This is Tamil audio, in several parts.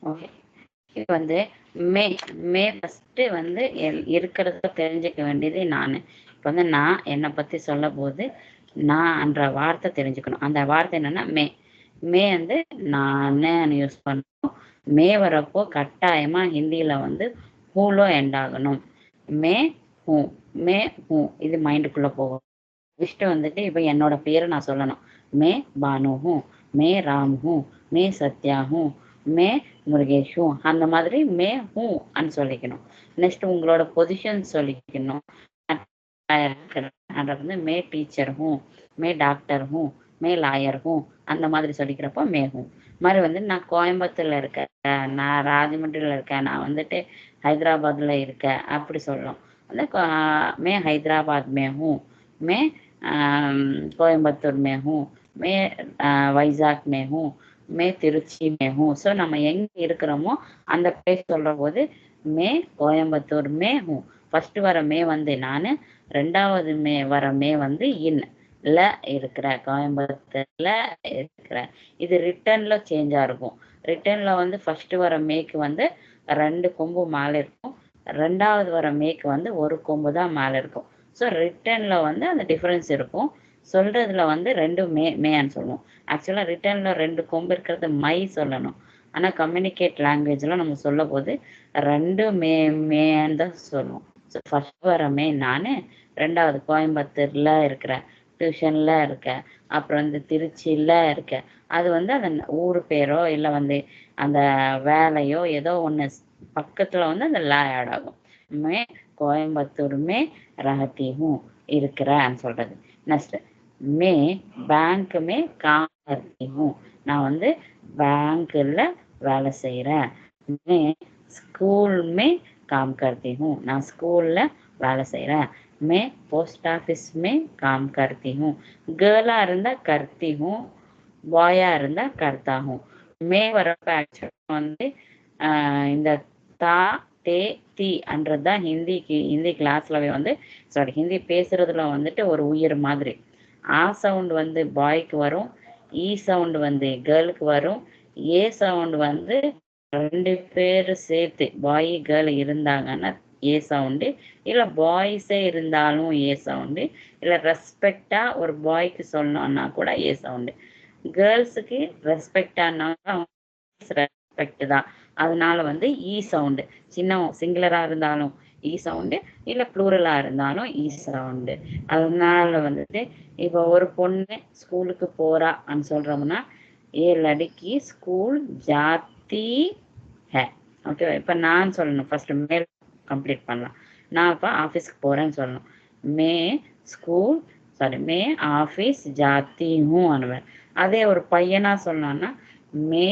ஓகே. இது வந்து மே மே ஃபர்ஸ்ட் வந்து இருக்கிறத தெரிஞ்சுக்க வேண்டியது நான். இப்போ வந்து நான் என்னை பற்றி சொல்ல போது நான்ன்ற வார்த்தை தெரிஞ்சுக்கணும். அந்த வார்த்தை என்னன்னா மே. மே வந்து நான்னு யூஸ் பண்ணணும். மே வரப்போ கட்டாயமா ஹிந்தியில வந்து ஹூலோ எண்ட் ஆகணும். மே ஹூ மே ஹூ இது மைண்டுக்குள்ள போகும். விஷ்டு வந்துட்டு இப்போ என்னோட பேரை நான் சொல்லணும். மே Banu who, May Ram who, May Sathya who, May Murugesh who, அந்த மாதிரி மே ஹூ அன்னு சொல்லிக்கணும். நெக்ஸ்ட் உங்களோட பொசிஷன் சொல்லிக்கணும். அதை வந்து மே டீச்சர் ஹூ, மே டாக்டர் ஹூ, மே லாயர் ஹூ, அந்த மாதிரி சொல்லிக்கிறப்போ மே ஹூ. மாதிரி வந்து நான் கோயம்புத்தூர்ல இருக்கேன், நான் ராஜமன்றியில் இருக்கேன், நான் வந்துட்டு ஹைதராபாத்ல இருக்கேன் அப்படி சொல்லணும். வந்து மே ஹைதராபாத் மே ஹூ, மே கோயம்புத்தூர் மே ஹூ, மே வைசாக் மே ஹூ, மே திருச்சி மே ஹூ. ஸோ நம்ம எங்கே இருக்கிறோமோ அந்த பிளேஸ் சொல்கிற போது மே கோயம்புத்தூர் மே ஹூ. ஃபர்ஸ்ட் வர மே வந்து நான், ரெண்டாவது மே வர மே வந்து ல இருக்கிற கோயம்புத்தூர்ல இருக்கிற. இது ரிட்டர்ன்ல சேஞ்சா இருக்கும். ரிட்டர்ன்ல வந்து ஃபர்ஸ்ட் வர மேக்கு வந்து 2 கொம்பு மேலே இருக்கும், ரெண்டாவது வர மேக்கு வந்து ஒரு கொம்பு தான் மேலே இருக்கும். ஸோ ரிட்டர்ன்ல வந்து அந்த டிஃபரன்ஸ் இருக்கும். சொல்றதுல வந்து 2 மேன்னு சொல்லுவோம். ஆக்சுவலாக ரிட்டர்ன்ல 2 கொம்பு இருக்கிறது மை சொல்லணும். ஆனால் கம்யூனிகேட் லாங்குவேஜ்ல நம்ம சொல்ல போது 2 மேன்னு தான் சொல்லுவோம். ஸோ ஃபர்ஸ்ட் வர மே நான், ரெண்டாவது கோயம்புத்தூர்ல இருக்கிறேன், டியூஷன்ல இருக்கேன், அப்புறம் வந்து திருச்சியில இருக்கேன். அது வந்து அந்த ஊர் பேரோ இல்லை வந்து அந்த வேலையோ ஏதோ ஒன்று பக்கத்தில் வந்து அந்த ல ஆட் ஆகும். மே கோயம்புத்தூர் மே रहती हूँ இருக்கிறேன்னு சொல்றது. நெக்ஸ்ட் மே பேங்க் மே काम करती हूँ, நான் வந்து பேங்க்ல வேலை செய்கிறேன். மே ஸ்கூல் மே काम करती हूँ, நான் ஸ்கூல்ல வேலை செய்கிறேன். மே போஸ்ட் ஆஃபீஸ் மே काम करती हूँ. கேர்ளா இருந்தா करती हूँ, பாயா இருந்தா करता हूँ. மே வரப்ப ஆக்சுவலாக வந்து இந்த தா தே தி அன்றது தான் ஹிந்தி கிளாஸ்லவே வந்து சாரி ஹிந்தி பேசுறதுல வந்துட்டு ஒரு உயிர் மாதிரி. ஆ சவுண்ட் வந்து பாய்க்கு வரும், இ சவுண்ட் வந்து கேர்ளுக்கு வரும், ஏ சவுண்ட் வந்து 2 பேர் சேர்த்து பாய் கேர்ள் இருந்தாங்கன்னா ஏ சவுண்டு, இல்லை பாய்ஸே இருந்தாலும் ஏ சவுண்டு, இல்லை ரெஸ்பெக்டா ஒரு பாய்க்கு சொல்லணும்னா கூட ஏ சவுண்டு. கேர்ள்ஸுக்கு ரெஸ்பெக்டானா ரெஸ்பெக்ட் தான். அதனால வந்து இ சவுண்டு, சின்ன சிங்குலரா இருந்தாலும் இ சவுண்டு, இல்லை ப்ளூரலா இருந்தாலும் இ சவுண்டு. அதனால வந்துட்டு இப்போ ஒரு பொண்ணு ஸ்கூலுக்கு போறான்னு சொல்றோம்னா ஏ லடுக்கி ஸ்கூல் ஜாத்தி ஹே. ஓகேவா? இப்போ நான் சொல்லணும் ஃபர்ஸ்ட் மேல் கம்ப்ளீட் பண்ணலாம். நான் இப்போ ஆஃபீஸ்க்கு போறேன்னு சொல்லணும். மே ஸ்கூல் சாரி மே ஆஃபீஸ் ஜாத்தி ஹூ அனுவேன். அதே ஒரு பையனா சொன்னான்னா மே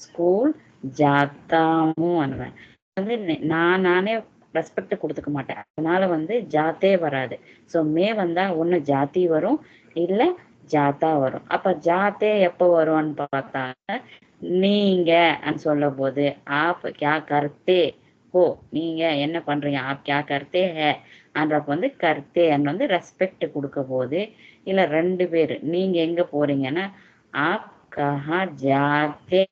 ஸ்கூல் ஜாத்தா ஹூ அனுவேன். வந்து நானே ரெஸ்பெக்ட் கொடுத்துக்க மாட்டேன், அதனால வந்து ஜாத்தே வராது. ஸோ மே வந்தா ஒன்று ஜாத்தி வரும், இல்லை ஜாத்தா வரும். அப்ப ஜாத்தே எப்போ வரும்னு பார்த்தாங்க, நீங்க சொல்ல போது ஆப் கியா கர்த்தே ஹோ, நீங்க என்ன பண்றீங்க, ஆப் கியா கர்த்தே ஹே அன்றப்ப வந்து கர்த்தே வந்து ரெஸ்பெக்ட் கொடுக்க போது. இல்லை 2 பேர் நீங்க எங்க போறீங்கன்னா ஆப் கஹா ஜாத்தே,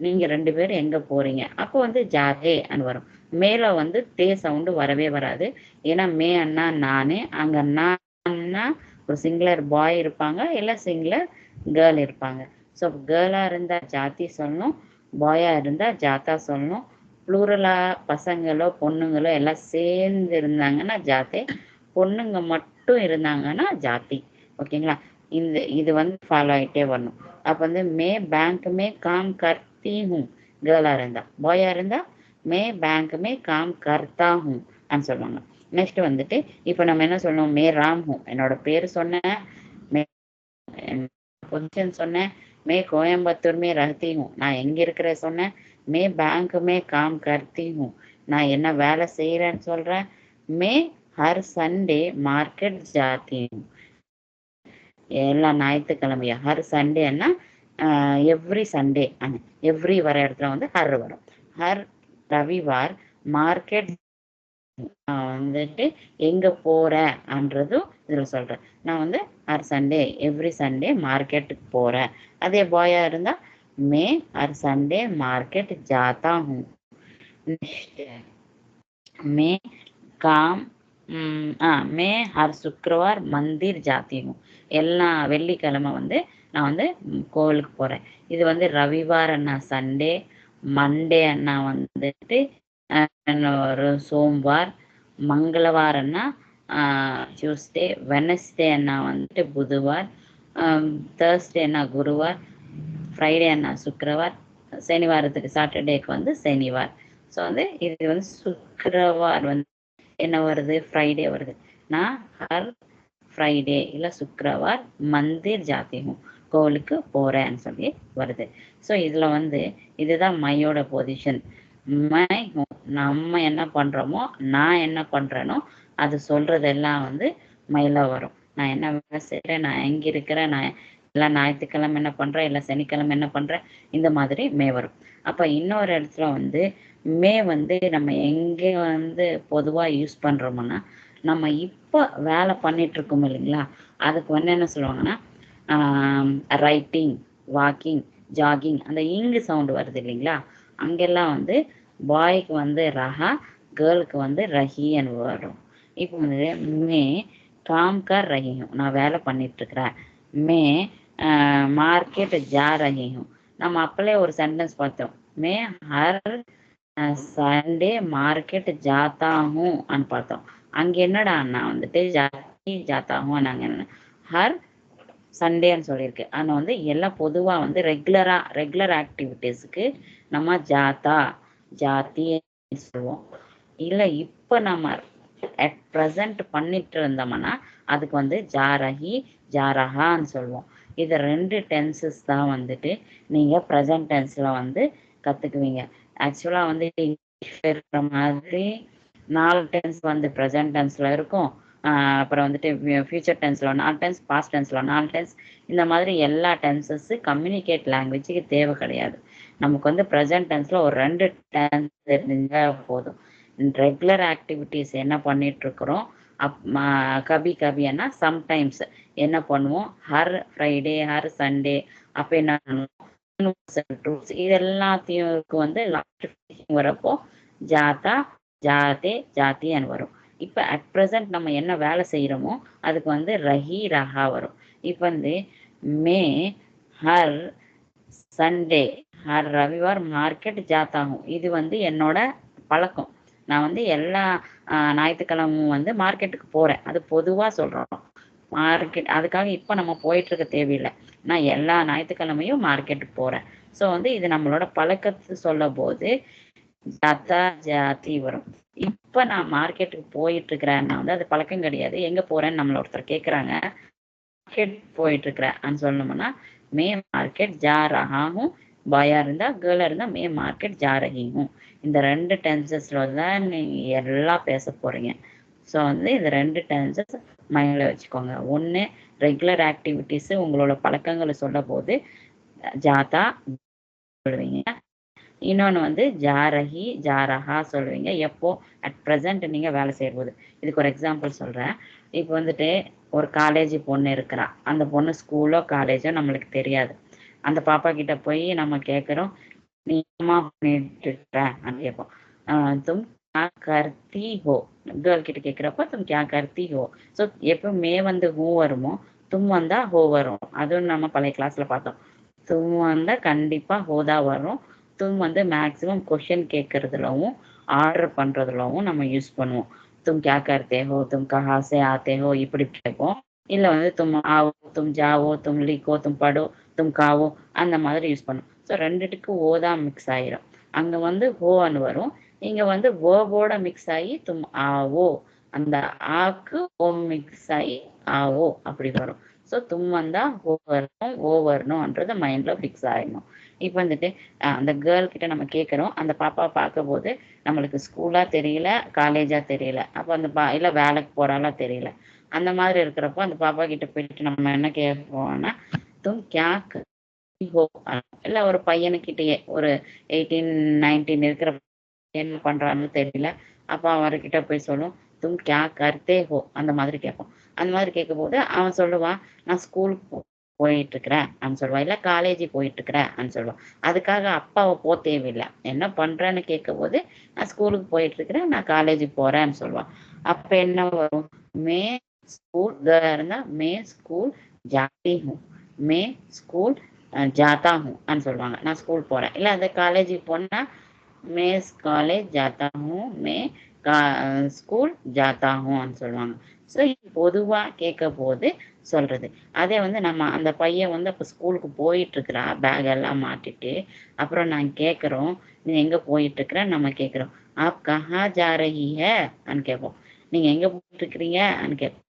நீங்க 2 பேரும் எங்க போறீங்க, அப்போ வந்து ஜாதே வரும். மேல வந்து தே சவுண்டு வரவே வராது. ஏன்னா மே அண்ணா நானு, அங்க அண்ணா ஒரு சிங்குலர் பாய் இருப்பாங்க, இல்லை சிங்குலர் கேர்ள் இருப்பாங்க. ஸோ கேர்ளா இருந்தா ஜாதி சொல்லணும், பாயா இருந்தா ஜாத்தா சொல்லணும். ப்ளூரலா பசங்களோ பொண்ணுங்களோ எல்லாம் சேர்ந்து இருந்தாங்கன்னா ஜாத்தே, பொண்ணுங்க மட்டும் இருந்தாங்கன்னா ஜாதி. ஓகேங்களா? இது வந்து ஃபாலோ ஆகிட்டே வரணும். அப்போ வந்து மே பேங்க் மே காம் கர்த்தி ஹூ கேர்ளா இருந்தா, பாயா இருந்தா மே பேங்க் மே காம் கர்த்தா ஹூ சொல்லுவாங்க. நெக்ஸ்ட் வந்துட்டு இப்போ நம்ம என்ன சொல்லணும், மே ராம் ஹூ என்னோட பேர் சொன்னேன், மே பொசிஷன் சொன்னேன், மே கோயம்புத்தூர் மே रहती हूँ நான் எங்க இருக்கிற சொன்னேன், மே பேங்க் மே காம் கர்த்தி ஹூ நான் என்ன வேலை செய்யறேன்னு சொல்றேன், மே ஹர் சண்டே மார்க்கெட் ஜாத்தி ஹூ எல்லா ஞாயிற்றுக்கிழமையும், ஹர் சண்டேன்னா எவ்ரி சண்டே, எவ்ரி வர இடத்துல வந்து ஹர் வரும். ஹர் ரவிவார் மார்க்கெட் வந்துட்டு எங்க போறேன்றதும் இதுல சொல்றேன். நான் வந்து ஹர் சண்டே எவ்ரி சண்டே மார்க்கெட்டுக்கு போறேன். அதே பாயா இருந்தா मैं हर संडे मार्केट जाता हूँ। नेक्स्ट, मैं काम मैं हर शुक्रवार मंदिर जाती हूँ. எல்லா வெள்ளிக்கிழமை வந்து நான் வந்து கோவிலுக்கு போறேன். இது வந்து ரவிவார் அண்ணா சண்டே, மண்டே அண்ணா வந்துட்டு ஒரு சோம்வார், மங்களவார் அண்ணா டியூஸ்டே, வெனஸ்டே அண்ணா வந்துட்டு புதுவார், தேர்ஸ்டே அண்ணா குருவார், ஃப்ரைடே அண்ணா சுக்கிரவார், சனிவாரத்துக்கு சாட்டர்டேக்கு வந்து சனிவார். ஸோ வந்து இது வந்து சுக்கிரவார் வந்து என்ன வருது, ஃப்ரைடே வருது. நான் ஹர் ஃப்ரைடே இல்லை சுக்கிரவார் மந்திர் ஜாதி ஹூ, கோவிலுக்கு போறேன்னு சொல்லி வருது. ஸோ இதுல வந்து இதுதான் மையோட பொசிஷன். மை ஹூ, நம்ம என்ன பண்றோமோ, நான் என்ன பண்றேனோ அது சொல்றதெல்லாம் வந்து மையில வரும். நான் என்ன வேலை செய்யறேன், நான் எங்க இருக்கிறேன், நான் இல்லை ஞாயிற்றுக்கிழமை என்ன பண்றேன், இல்லை சனிக்கிழமை என்ன பண்றேன், இந்த மாதிரி மே வரும். அப்ப இன்னொரு இடத்துல வந்து மே வந்து நம்ம எங்கே வந்து பொதுவா யூஸ் பண்றோம்னா, நம்ம இப்போ வேலை பண்ணிட்டு இருக்கோம் இல்லைங்களா, அதுக்கு வந்து என்ன சொல்லுவாங்கன்னா ரைட்டிங், வாக்கிங், ஜாகிங், அந்த இங்கு சவுண்ட் வருது இல்லைங்களா, அங்கெல்லாம் வந்து பாய்க்கு வந்து ரஹா, கேர்ளுக்கு வந்து ரஹின்னு வரும். இப்போ வந்து மே காம் கர் ரஹி ஹூம், நான் வேலை பண்ணிட்டு இருக்கிறேன். மே மார்க்கெட் ஜா ரஹி ஹூம், நம்ம அப்பலே ஒரு சென்டென்ஸ் பார்த்தோம். மே ஹர் சண்டே மார்க்கெட் ஜாத்தா ஹூன்னு பார்த்தோம். அங்க என்னடா அண்ணா வந்துட்டு ஜாத்தி ஜாத்தா ஹூ, நாங்க என்ன ஹர் சண்டேன்னு சொல்லியிருக்கு. ஆனா வந்து எல்லாம் பொதுவா வந்து ரெகுலர் ஆக்டிவிட்டீஸ்க்கு நம்ம ஜாத்தா ஜாத்தி சொல்லுவோம். இல்ல இப்ப நம்ம அட் ப்ரெசன்ட் பண்ணிட்டு இருந்தோம்னா அதுக்கு வந்து ஜாரஹி ஜாரஹான்னு சொல்லுவோம். இது 2 டென்சஸ் தான் வந்துட்டு நீங்க ப்ரெசன்ட் டென்ஸ்ல வந்து கத்துக்குவீங்க. ஆக்சுவலா வந்து இங்கிலீஷ்ல இருக்கிற மாதிரி 4 டென்ஸ் வந்து ப்ரெசன்ட் டென்ஸ்ல இருக்கும். அப்புறம் வந்துட்டு ஃபியூச்சர் டென்ஸ்ல 4 டென்ஸ், பாஸ்ட் டென்ஸ்ல 4 டென்ஸ், இந்த மாதிரி எல்லா டென்சஸ் கம்யூனிகேட் லாங்குவேஜுக்கு தேவை கிடையாது. நமக்கு வந்து ப்ரெசன்ட் டென்ஸ்ல ஒரு 2 டென்ஸ் தெரிஞ்சா போதும். ரெகுலர் ஆக்டிவிட்டீஸ் என்ன பண்ணிட்டு இருக்கிறோம், கபி கபின்னா சம்டைம்ஸ் என்ன பண்ணுவோம், ஹர் ஃப்ரைடே, ஹர் சண்டே, அப்ப என்ன பண்ணுவோம், இது எல்லாத்தையும் வந்து லாஸ்ட் வரப்போ ஜாதா ஜாதே ஜாத்தின்னு வரும். இப்ப அட் ப்ரெசன்ட் நம்ம என்ன வேலை செய்யறோமோ அதுக்கு வந்து ரஹி ரஹா வரும். இப்ப வந்து மே ஹர் சண்டே ஹர் ரவிவார் மார்க்கெட் ஜாத்தாகும், இது வந்து என்னோட பழக்கம். நான் வந்து எல்லா ஞாயிற்றுக்கிழமும் வந்து மார்க்கெட்டுக்கு போறேன், அது பொதுவா சொல்றோம். மார்க்கெட் அதுக்காக இப்ப நம்ம போயிட்டு இருக்க தேவையில்லை, நான் எல்லா ஞாயிற்றுக்கிழமையும் மார்க்கெட்டுக்கு போறேன். ஸோ வந்து இது நம்மளோட பழக்கத்தை சொல்ல போது ஜாத்தா ஜாத்தி வரும். இப்ப நான் மார்க்கெட்டுக்கு போயிட்டு இருக்கிறேன்னா வந்து அது பழக்கம் கிடையாது. எங்க போறேன்னு நம்மள ஒருத்தர் கேட்கறாங்க, மார்க்கெட் போயிட்டு இருக்கிறேன் சொல்லணும்னா மே மார்க்கெட் ஜா ரஹா ஹூம், பாயா இருந்தா கேர்ளா இருந்தா மே மார்க்கெட் ஜா ரஹி ஹூம். இந்த 2 டென்சஸ்ல தான் நீங்க எல்லாம் பேச போறீங்க. ஸோ வந்து இந்த 2 டென்சஸ் மைண்ட்ல வச்சுக்கோங்க. ஒன்று ரெகுலர் ஆக்டிவிட்டிஸ் உங்களோட பழக்கங்களை சொல்ல போது ஜாதா சொல்லுவீங்க. இன்னொன்று வந்து ஜாரஹி ஜாரஹா சொல்லுவீங்க எப்போ, அட் ப்ரெசன்ட் நீங்க வேலை செய்யும்போது. இதுக்கு ஒரு எக்ஸாம்பிள் சொல்றேன். இப்போ வந்துட்டு ஒரு காலேஜ் பொண்ணு இருக்கிறா, அந்த பொண்ணு ஸ்கூலோ காலேஜோ நம்மளுக்கு தெரியாது. அந்த பாப்பா கிட்ட போய் நம்ம கேட்குறோம், நீ என்ன பண்ணிட்டு இருக்க கேட்போம். தும் क्या करती हो, கேர்ள் கிட்ட கேட்குறப்ப தும் क्या करती हो. ஸோ எப்போ மே வந்து ஹூ வருமோ தும் வந்தா ஹோ வரும். அதுவும் நம்ம பழைய கிளாஸ்ல பார்த்தோம். தும் வந்தா கண்டிப்பா ஹோதா வரும். தும் வந்து மேக்சிமம் கொஷின் கேட்கறதுலவும் ஆர்டர் பண்றதுலவும் நம்ம யூஸ் பண்ணுவோம். தும் क्या करते हो, तुम कहाँ से आते हो, இப்படி கேட்போம். இல்ல வந்து தும் ஆவோ, தும் ஜாவோ, தும் லிக்கோ, தும் படோ, தும் காவோ, அந்த மாதிரி யூஸ் பண்ணும். ஸோ ரெண்டுத்துக்கு ஓ தான் மிக்ஸ் ஆயிரும். அங்க வந்து ஹோன்னு வரும், இங்க வந்து வேர்போட மிக்ஸ் ஆகி தும் ஆவோ, அந்த ஆக்கு ஓ மிக்ஸ் ஆகி ஆவோ அப்படி வரும். ஸோ தும் வந்தா ஓ வரணும், ஓ வரணும்ன்றத மைண்ட்ல ஃபிக்ஸ் ஆயிடணும். இப்போ வந்துட்டு அந்த கேர்ள் கிட்ட நம்ம கேட்குறோம், அந்த பாப்பாவை பார்க்க போது நம்மளுக்கு ஸ்கூலா தெரியல, காலேஜா தெரியல, அப்போ அந்த இல்லை வேலைக்கு போறாளா தெரியல. அந்த மாதிரி இருக்கிறப்போ அந்த பாப்பா கிட்ட போயிட்டு நம்ம என்ன கேட்போம்னா தும் கியா ஹோ, இல்லை ஒரு பையனுக்கிட்டயே ஒரு 18 19 இருக்கிற என்ன பண்றான்னு தெரியல, அப்போ அவர்கிட்ட போய் சொல்லும் தும் கியா கர்த்தே ஹோ, அந்த மாதிரி கேட்போம். அந்த மாதிரி கேட்கும் போது அவன் சொல்லுவான், நான் ஸ்கூலுக்கு போயிட்டு இருக்கிறேன் அப்படின்னு சொல்லுவா, இல்ல காலேஜ் போயிட்டு இருக்கிறேன் அப்படின்னு சொல்லுவா. அதுக்காக அப்பாவை போ தேவையில்லை. என்ன பண்றேன்னு கேட்கும் போது நான் ஸ்கூலுக்கு போயிட்டு இருக்கிறேன், நான் காலேஜ் போறேன்னு சொல்லுவா. அப்ப என்ன வரும்? மே ஸ்கூல் இருந்தா மே ஸ்கூல் ஜாத்தி ஹூ, மே ஸ்கூல் ஜாத்தா ஹூ அப்படின்னு சொல்லுவாங்க. நான் ஸ்கூல் போறேன். இல்ல அந்த காலேஜுக்கு போனா மே காலேஜ் ஜாத்தா ஹூ, மே ஸ்கூல் ஜாத்தா ஹூன்னு சொல்லுவாங்க. ஸோ பொதுவா கேட்க போது சொல்றது. அதே வந்து நம்ம அந்த பையன் வந்து அப்ப ஸ்கூலுக்கு போயிட்டு இருக்கிறா, பேக் எல்லாம் மாட்டிட்டு. அப்புறம் நான் கேட்குறோம், நீ எங்க போயிட்டு இருக்கிற நம்ம கேட்குறோம். ஆப் கஹா ஜா ரஹி ஹை ன்னு கேட்போம். நீங்க எங்க போயிட்டு இருக்கிறீங்கன்னு கேட்போம்.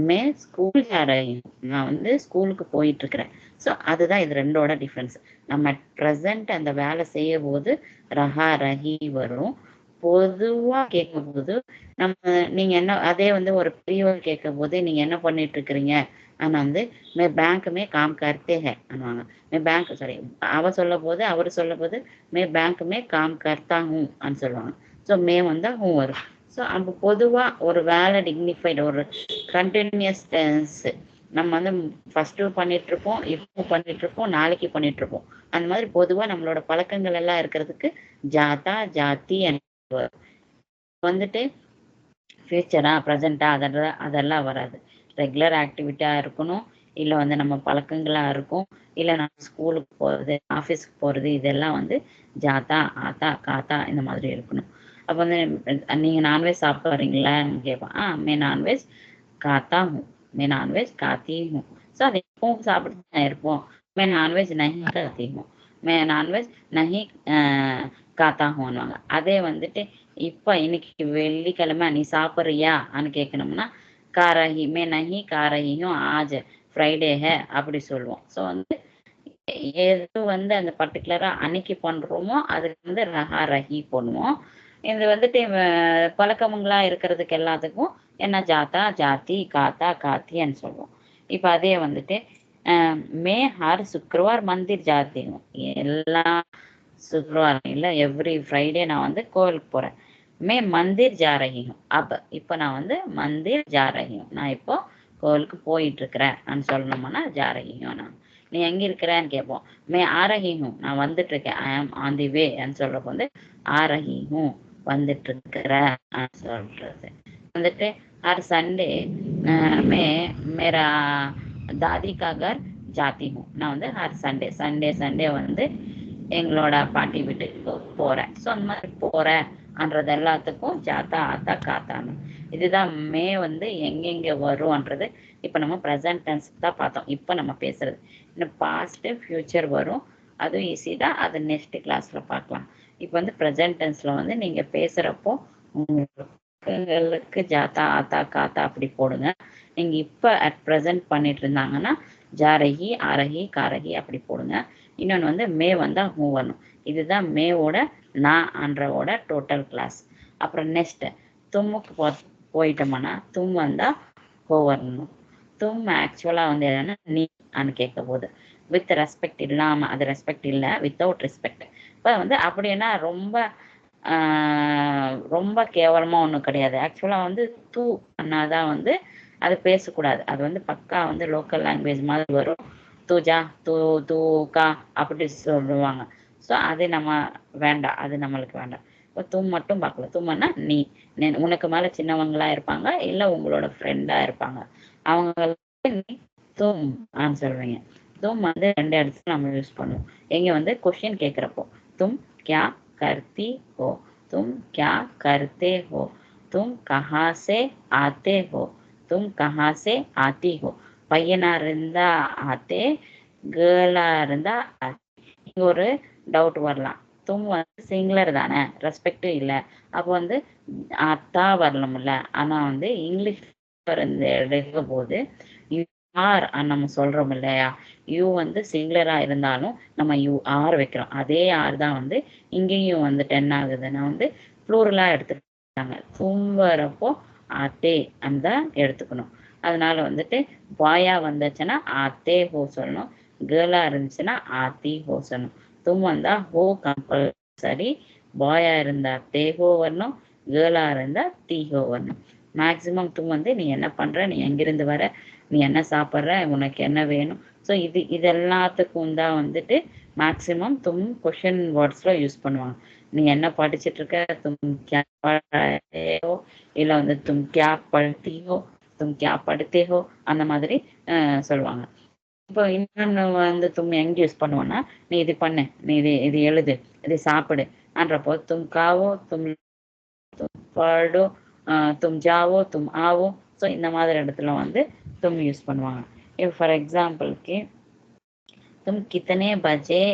மே ஸ்கூல் ஜா ரஹி ஹூ, நான் வந்து ஸ்கூலுக்கு போயிட்டு இருக்கிறேன். ஸோ அதுதான் இது ரெண்டோட டிஃப்ரென்ஸ். நம்ம ப்ரெசன்ட் அந்த வேலை செய்ய போது ரஹா ரஹி வரும். பொதுவா கேட்கும் போது நம்ம நீங்க என்ன அதே வந்து ஒரு பெரியவர் கேட்கும் போது நீங்க என்ன பண்ணிட்டு இருக்கிறீங்க? ஆனா வந்து மே பேங்க் மே காம் கர்த்தே ஹை அன்னுவாங்க. மே பேங்க் சாரி அவ சொல்லும்போது அவரு சொல்லும்போது மே பேங்க் மே காம் கர்த்தா ஹூ ன்னு சொல்லுவாங்க. ஸோ மே வந்தா ஹூ வரும். ஸோ அப்ப பொதுவா ஒரு வேலை டிக்னிஃபைடு ஒரு கண்டினியூஸ் டென்ஸ் நம்ம வந்து ஃபர்ஸ்ட் பண்ணிட்டு இருப்போம், இப்போ பண்ணிட்டு இருப்போம், நாளைக்கு பண்ணிட்டு இருப்போம். அந்த மாதிரி பொதுவா நம்மளோட பழக்கங்கள் எல்லாம் இருக்கிறதுக்கு ஜாதா ஜாத்தி வந்துட்டு ஃபியூச்சரா ப்ரெசண்டா அதெல்லாம் வராது. ரெகுலர் ஆக்டிவிட்டியா இருக்கணும். இல்ல வந்து நம்ம பழக்கங்களா இருக்கும். இல்ல நம்ம ஸ்கூலுக்கு போறது, ஆஃபீஸ்க்கு போறது இதெல்லாம் வந்து ஜாத்தா, ஆத்தா, காத்தா இந்த மாதிரி இருக்கணும். அப்ப வந்து நீங்க நான்வெஜ் சாப்பிட்டு வரீங்களான்னு கேட்பேன். மே நான்வெஜ் காத்தா हूँ, मैं नॉनवेज खाती हूँ. ஸோ அது எப்பவும் சாப்பிட்டு தான் இருப்போம். मैं नॉनवेज नहीं खाती हूँ, मैं नॉनवेज नहीं காத்தா ஹூன்னுவாங்க. அதே வந்துட்டு இப்ப இன்னைக்கு வெள்ளிக்கிழமை நீ சாப்பிட்றியான்னு கேட்கணும்னா காரஹி மே நஹி காரஹியும் ஆஜ் ஃப்ரைடே ஹே அப்படி சொல்லுவோம். ஸோ வந்து எது வந்து அந்த பர்டிகுலரா அன்னைக்கு பண்றோமோ அதுக்கு வந்து ரஹா ரஹி பண்ணுவோம். இது வந்துட்டு பழக்கங்களா இருக்கிறதுக்கு எல்லாத்துக்கும் என்ன ஜாத்தா ஜாத்தி காத்தா காத்தின்னு சொல்லுவோம். இப்ப அதே வந்துட்டு மே ஹர் சுக்ரவார் மந்திர் ஜாத்தி ஹூம், எல்லா சுக்ரவாரம் இல்ல எவ்ரி ஃப்ரைடே நான் வந்து கோவிலுக்கு போறேன். மே மந்திர் ஜா ரஹி ஹூம், அப்ப இப்ப நான் வந்து மந்திர் ஜா ரஹி ஹூம், நான் இப்போ கோவிலுக்கு போயிட்டு இருக்கிறேன் சொல்லணும்னா ஜா ரஹி ஹூம். நான் நீ எங்க இருக்கிறேன்னு கேட்போம். மே ஆ ரஹி ஹூம், நான் வந்துட்டு இருக்கேன். ஐ ஆம் ஆன் தி வே சொல்றப்ப வந்து ஆ ரஹி ஹூம் வந்துட்டு இருக்கிறேன் சொல்றது. வந்துட்டு हर संडे मैं मेरा दादी का घर जाती हूँ, நான் வந்து हर संडे சண்டே சண்டே வந்து எங்களோட பாட்டி வீட்டுக்கு போறேன். ஸோ அந்த மாதிரி போறேன்றது எல்லாத்துக்கும் ஜாத்தா ஆத்தா காத்தான்னு. இதுதான் மே வந்து எங்கெங்க வரும்ன்றது இப்ப நம்ம ப்ரெசன்ட் டென்ஸ் தான் பார்த்தோம். இப்ப நம்ம பேசுறது இன்னும் பாஸ்ட் ஃபியூச்சர் வரும். அதுவும் ஈஸி தான், அது நெக்ஸ்ட் கிளாஸ்ல பார்க்கலாம். இப்ப வந்து ப்ரெசன்ட் டென்ஸ்ல வந்து நீங்க பேசுறப்போ உங்களுக்கு ஜாத்தா ஆத்தா காத்தா அப்படி போடுங்க. நீங்க இப்ப அட் ப்ரெசன்ட் பண்ணிட்டு இருந்தாங்கன்னா ஜாரகி அரகி காரகி அப்படி போடுங்க. இன்னொன்று வந்து மே வந்தா ஹூ வரணும். இதுதான் மேவோட நான் அன்றவோட டோட்டல் கிளாஸ். அப்புறம் நெக்ஸ்ட் தும்முக்கு போயிட்டோம்னா தும் வந்தா ஹோ வரணும். தும் ஆக்சுவலா வந்து என்னன்னா நீ அன்னு கேட்க போது வித் ரெஸ்பெக்ட் இல்லாம, அது ரெஸ்பெக்ட் இல்லை வித்தவுட் ரெஸ்பெக்ட். இப்போ வந்து அப்படின்னா ரொம்ப ரொம்ப கேவலமா ஒன்றும் கிடையாது. ஆக்சுவலா வந்து தூ அண்ணாதான் வந்து அது பேசக்கூடாது. அது வந்து பக்கா வந்து லோக்கல் லாங்குவேஜ் மாதிரி வரும். தூஜா தூ தூக்கா அப்படி சொல்லுவாங்க. ஸோ அது நம்ம வேண்டாம், அது நம்மளுக்கு வேண்டாம். இப்போ தும் மட்டும் பார்க்கலாம். தும்மன்னா நீ உனக்கு மேல சின்னவங்களா இருப்பாங்க, இல்ல உங்களோட ஃப்ரெண்டா இருப்பாங்க, அவங்களுக்கு நீ தும் சொல்லுவீங்க. தும் வந்து ரெண்டு இடத்துல நம்ம யூஸ் பண்ணுவோம். எங்க வந்து கொஸ்டின் கேட்குறப்போ தும் கியா करती हो, तुम क्या करते हो, तुम कहाँ से आते हो, तुम कहाँ से आती हो. பையனா இருந்தா ஆத்தே, கேர்ளா இருந்தா இங்க ஒரு டவுட் வரலாம். தும் வந்து சிங்குலர் தானே, ரெஸ்பெக்டும் இல்லை. அப்போ வந்து அத்தா வரணும்ல. ஆனா வந்து இங்கிலீஷ் எடுக்க போது ஆர் நம்ம சொல்றோம் இல்லையா, யூ வந்து சிங்குலரா இருந்தாலும் நம்ம யூ ஆர் வைக்கிறோம். அதே ஆர் தான் வந்து இங்கேயும் வந்துட்டு என்ன ஆகுதுன்னா வந்து ப்ளூரலா எடுத்துக்கிட்டாங்க. தும்புறப்போ ஆத்தே அந்த எடுத்துக்கணும். அதனால வந்துட்டு பாயா வந்துச்சுன்னா ஆத்தே ஹோ சொல்லணும், கேர்ளா இருந்துச்சுன்னா ஆத்தி ஹோ சொல்லணும். தும் வந்தா ஹோ கம்பல்சரி, பாயா இருந்தா தே ஹோ வரணும், கேர்ளா இருந்தா தீ ஹோ வரணும். மேக்சிமம் தும் வந்து நீ என்ன பண்ற, நீ எங்கிருந்து வர, நீ என்ன சாப்பிட்ற, உனக்கு என்ன வேணும். ஸோ இது எல்லாத்துக்கும் தான் வந்துட்டு மேக்ஸிமம் தும் கொஷின் வேர்ட்ஸ்ல யூஸ் பண்ணுவாங்க. நீ என்ன படிச்சுட்டு இருக்க, தும் கியா பढ़ रहे हो, இல்ல வந்து தும் கியா पढ़ती हो, தும் கியா पढ़ते हो, அந்த மாதிரி சொல்லுவாங்க. இப்போ இன்னொன்னு வந்து தும் எங்க யூஸ் பண்ணுவோம்னா, நீ இது பண்ணு, நீ இது இது எழுது, இது சாப்பிடு என்றப்போ தும் காவோ, தும் படோ, தும் ஜாவோ, தும் ஆவோ. ஸோ இந்த மாதிரி இடத்துல வந்து தும் யூஸ் பண்ணுவாங்க. இப்போ ஃபார் எக்ஸாம்பிளுக்கு தும் கித்தனே பஜே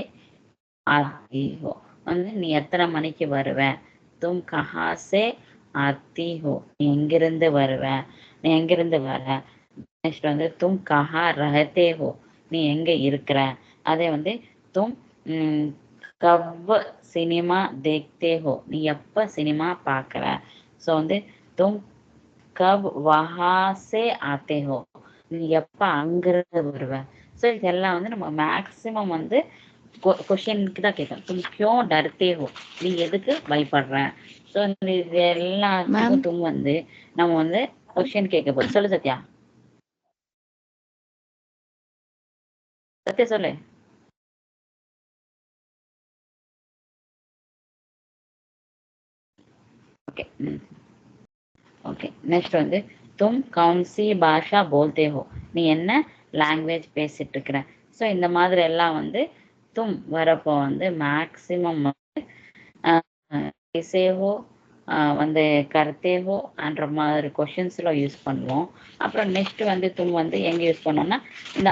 ஆத்தி ஹோ, வந்து நீ எத்தனை மணிக்கு வருவ. தும் கஹா சே ஆத்தி ஹோ, நீ எங்கிருந்து வருவ, நீ எங்கிருந்து வர. நெக்ஸ்ட் வந்து தும் கஹா ரஹதே ஹோ, நீ எங்க இருக்கிற. அதே வந்து தும் கவ் சினிமா தேக்தே ஹோ, நீ எப்ப சினிமா பார்க்குற. ஸோ வந்து தும் கப் வஹா சே ஆத்தே ஹோ, நீ எப்ப அங்கிருந்து வருவ. ஸோ இதெல்லாம் வந்து நம்ம மேக்சிமம் வந்து கொஷினுக்கு தான் கேட்கணும். தும் கியோ டர்தே ஹோ, நீ எதுக்கு பயப்படுற. ஸோ இது எல்லாத்துக்கும் தும் வந்து நம்ம வந்து கொஷின் கேட்க போதும். சொல்லு சத்யா, சத்யா சொல்லு. ஓகே. ஓகே, நெக்ஸ்ட் வந்து தும் கவுன்சி பாஷா போல்தே ஹோ, நீ என்ன லாங்குவேஜ் பேசிட்டு இருக்கிற. ஸோ இந்த மாதிரி எல்லாம் வந்து தும் வரப்போ வந்து மேக்சிமம் பேசேவோ வந்து கருத்தேவோ என்ற மாதிரி கொஷின்ஸில் யூஸ் பண்ணுவோம். அப்புறம் நெக்ஸ்ட் வந்து தும் வந்து எங்கே யூஸ் பண்ணோம்னா, இந்த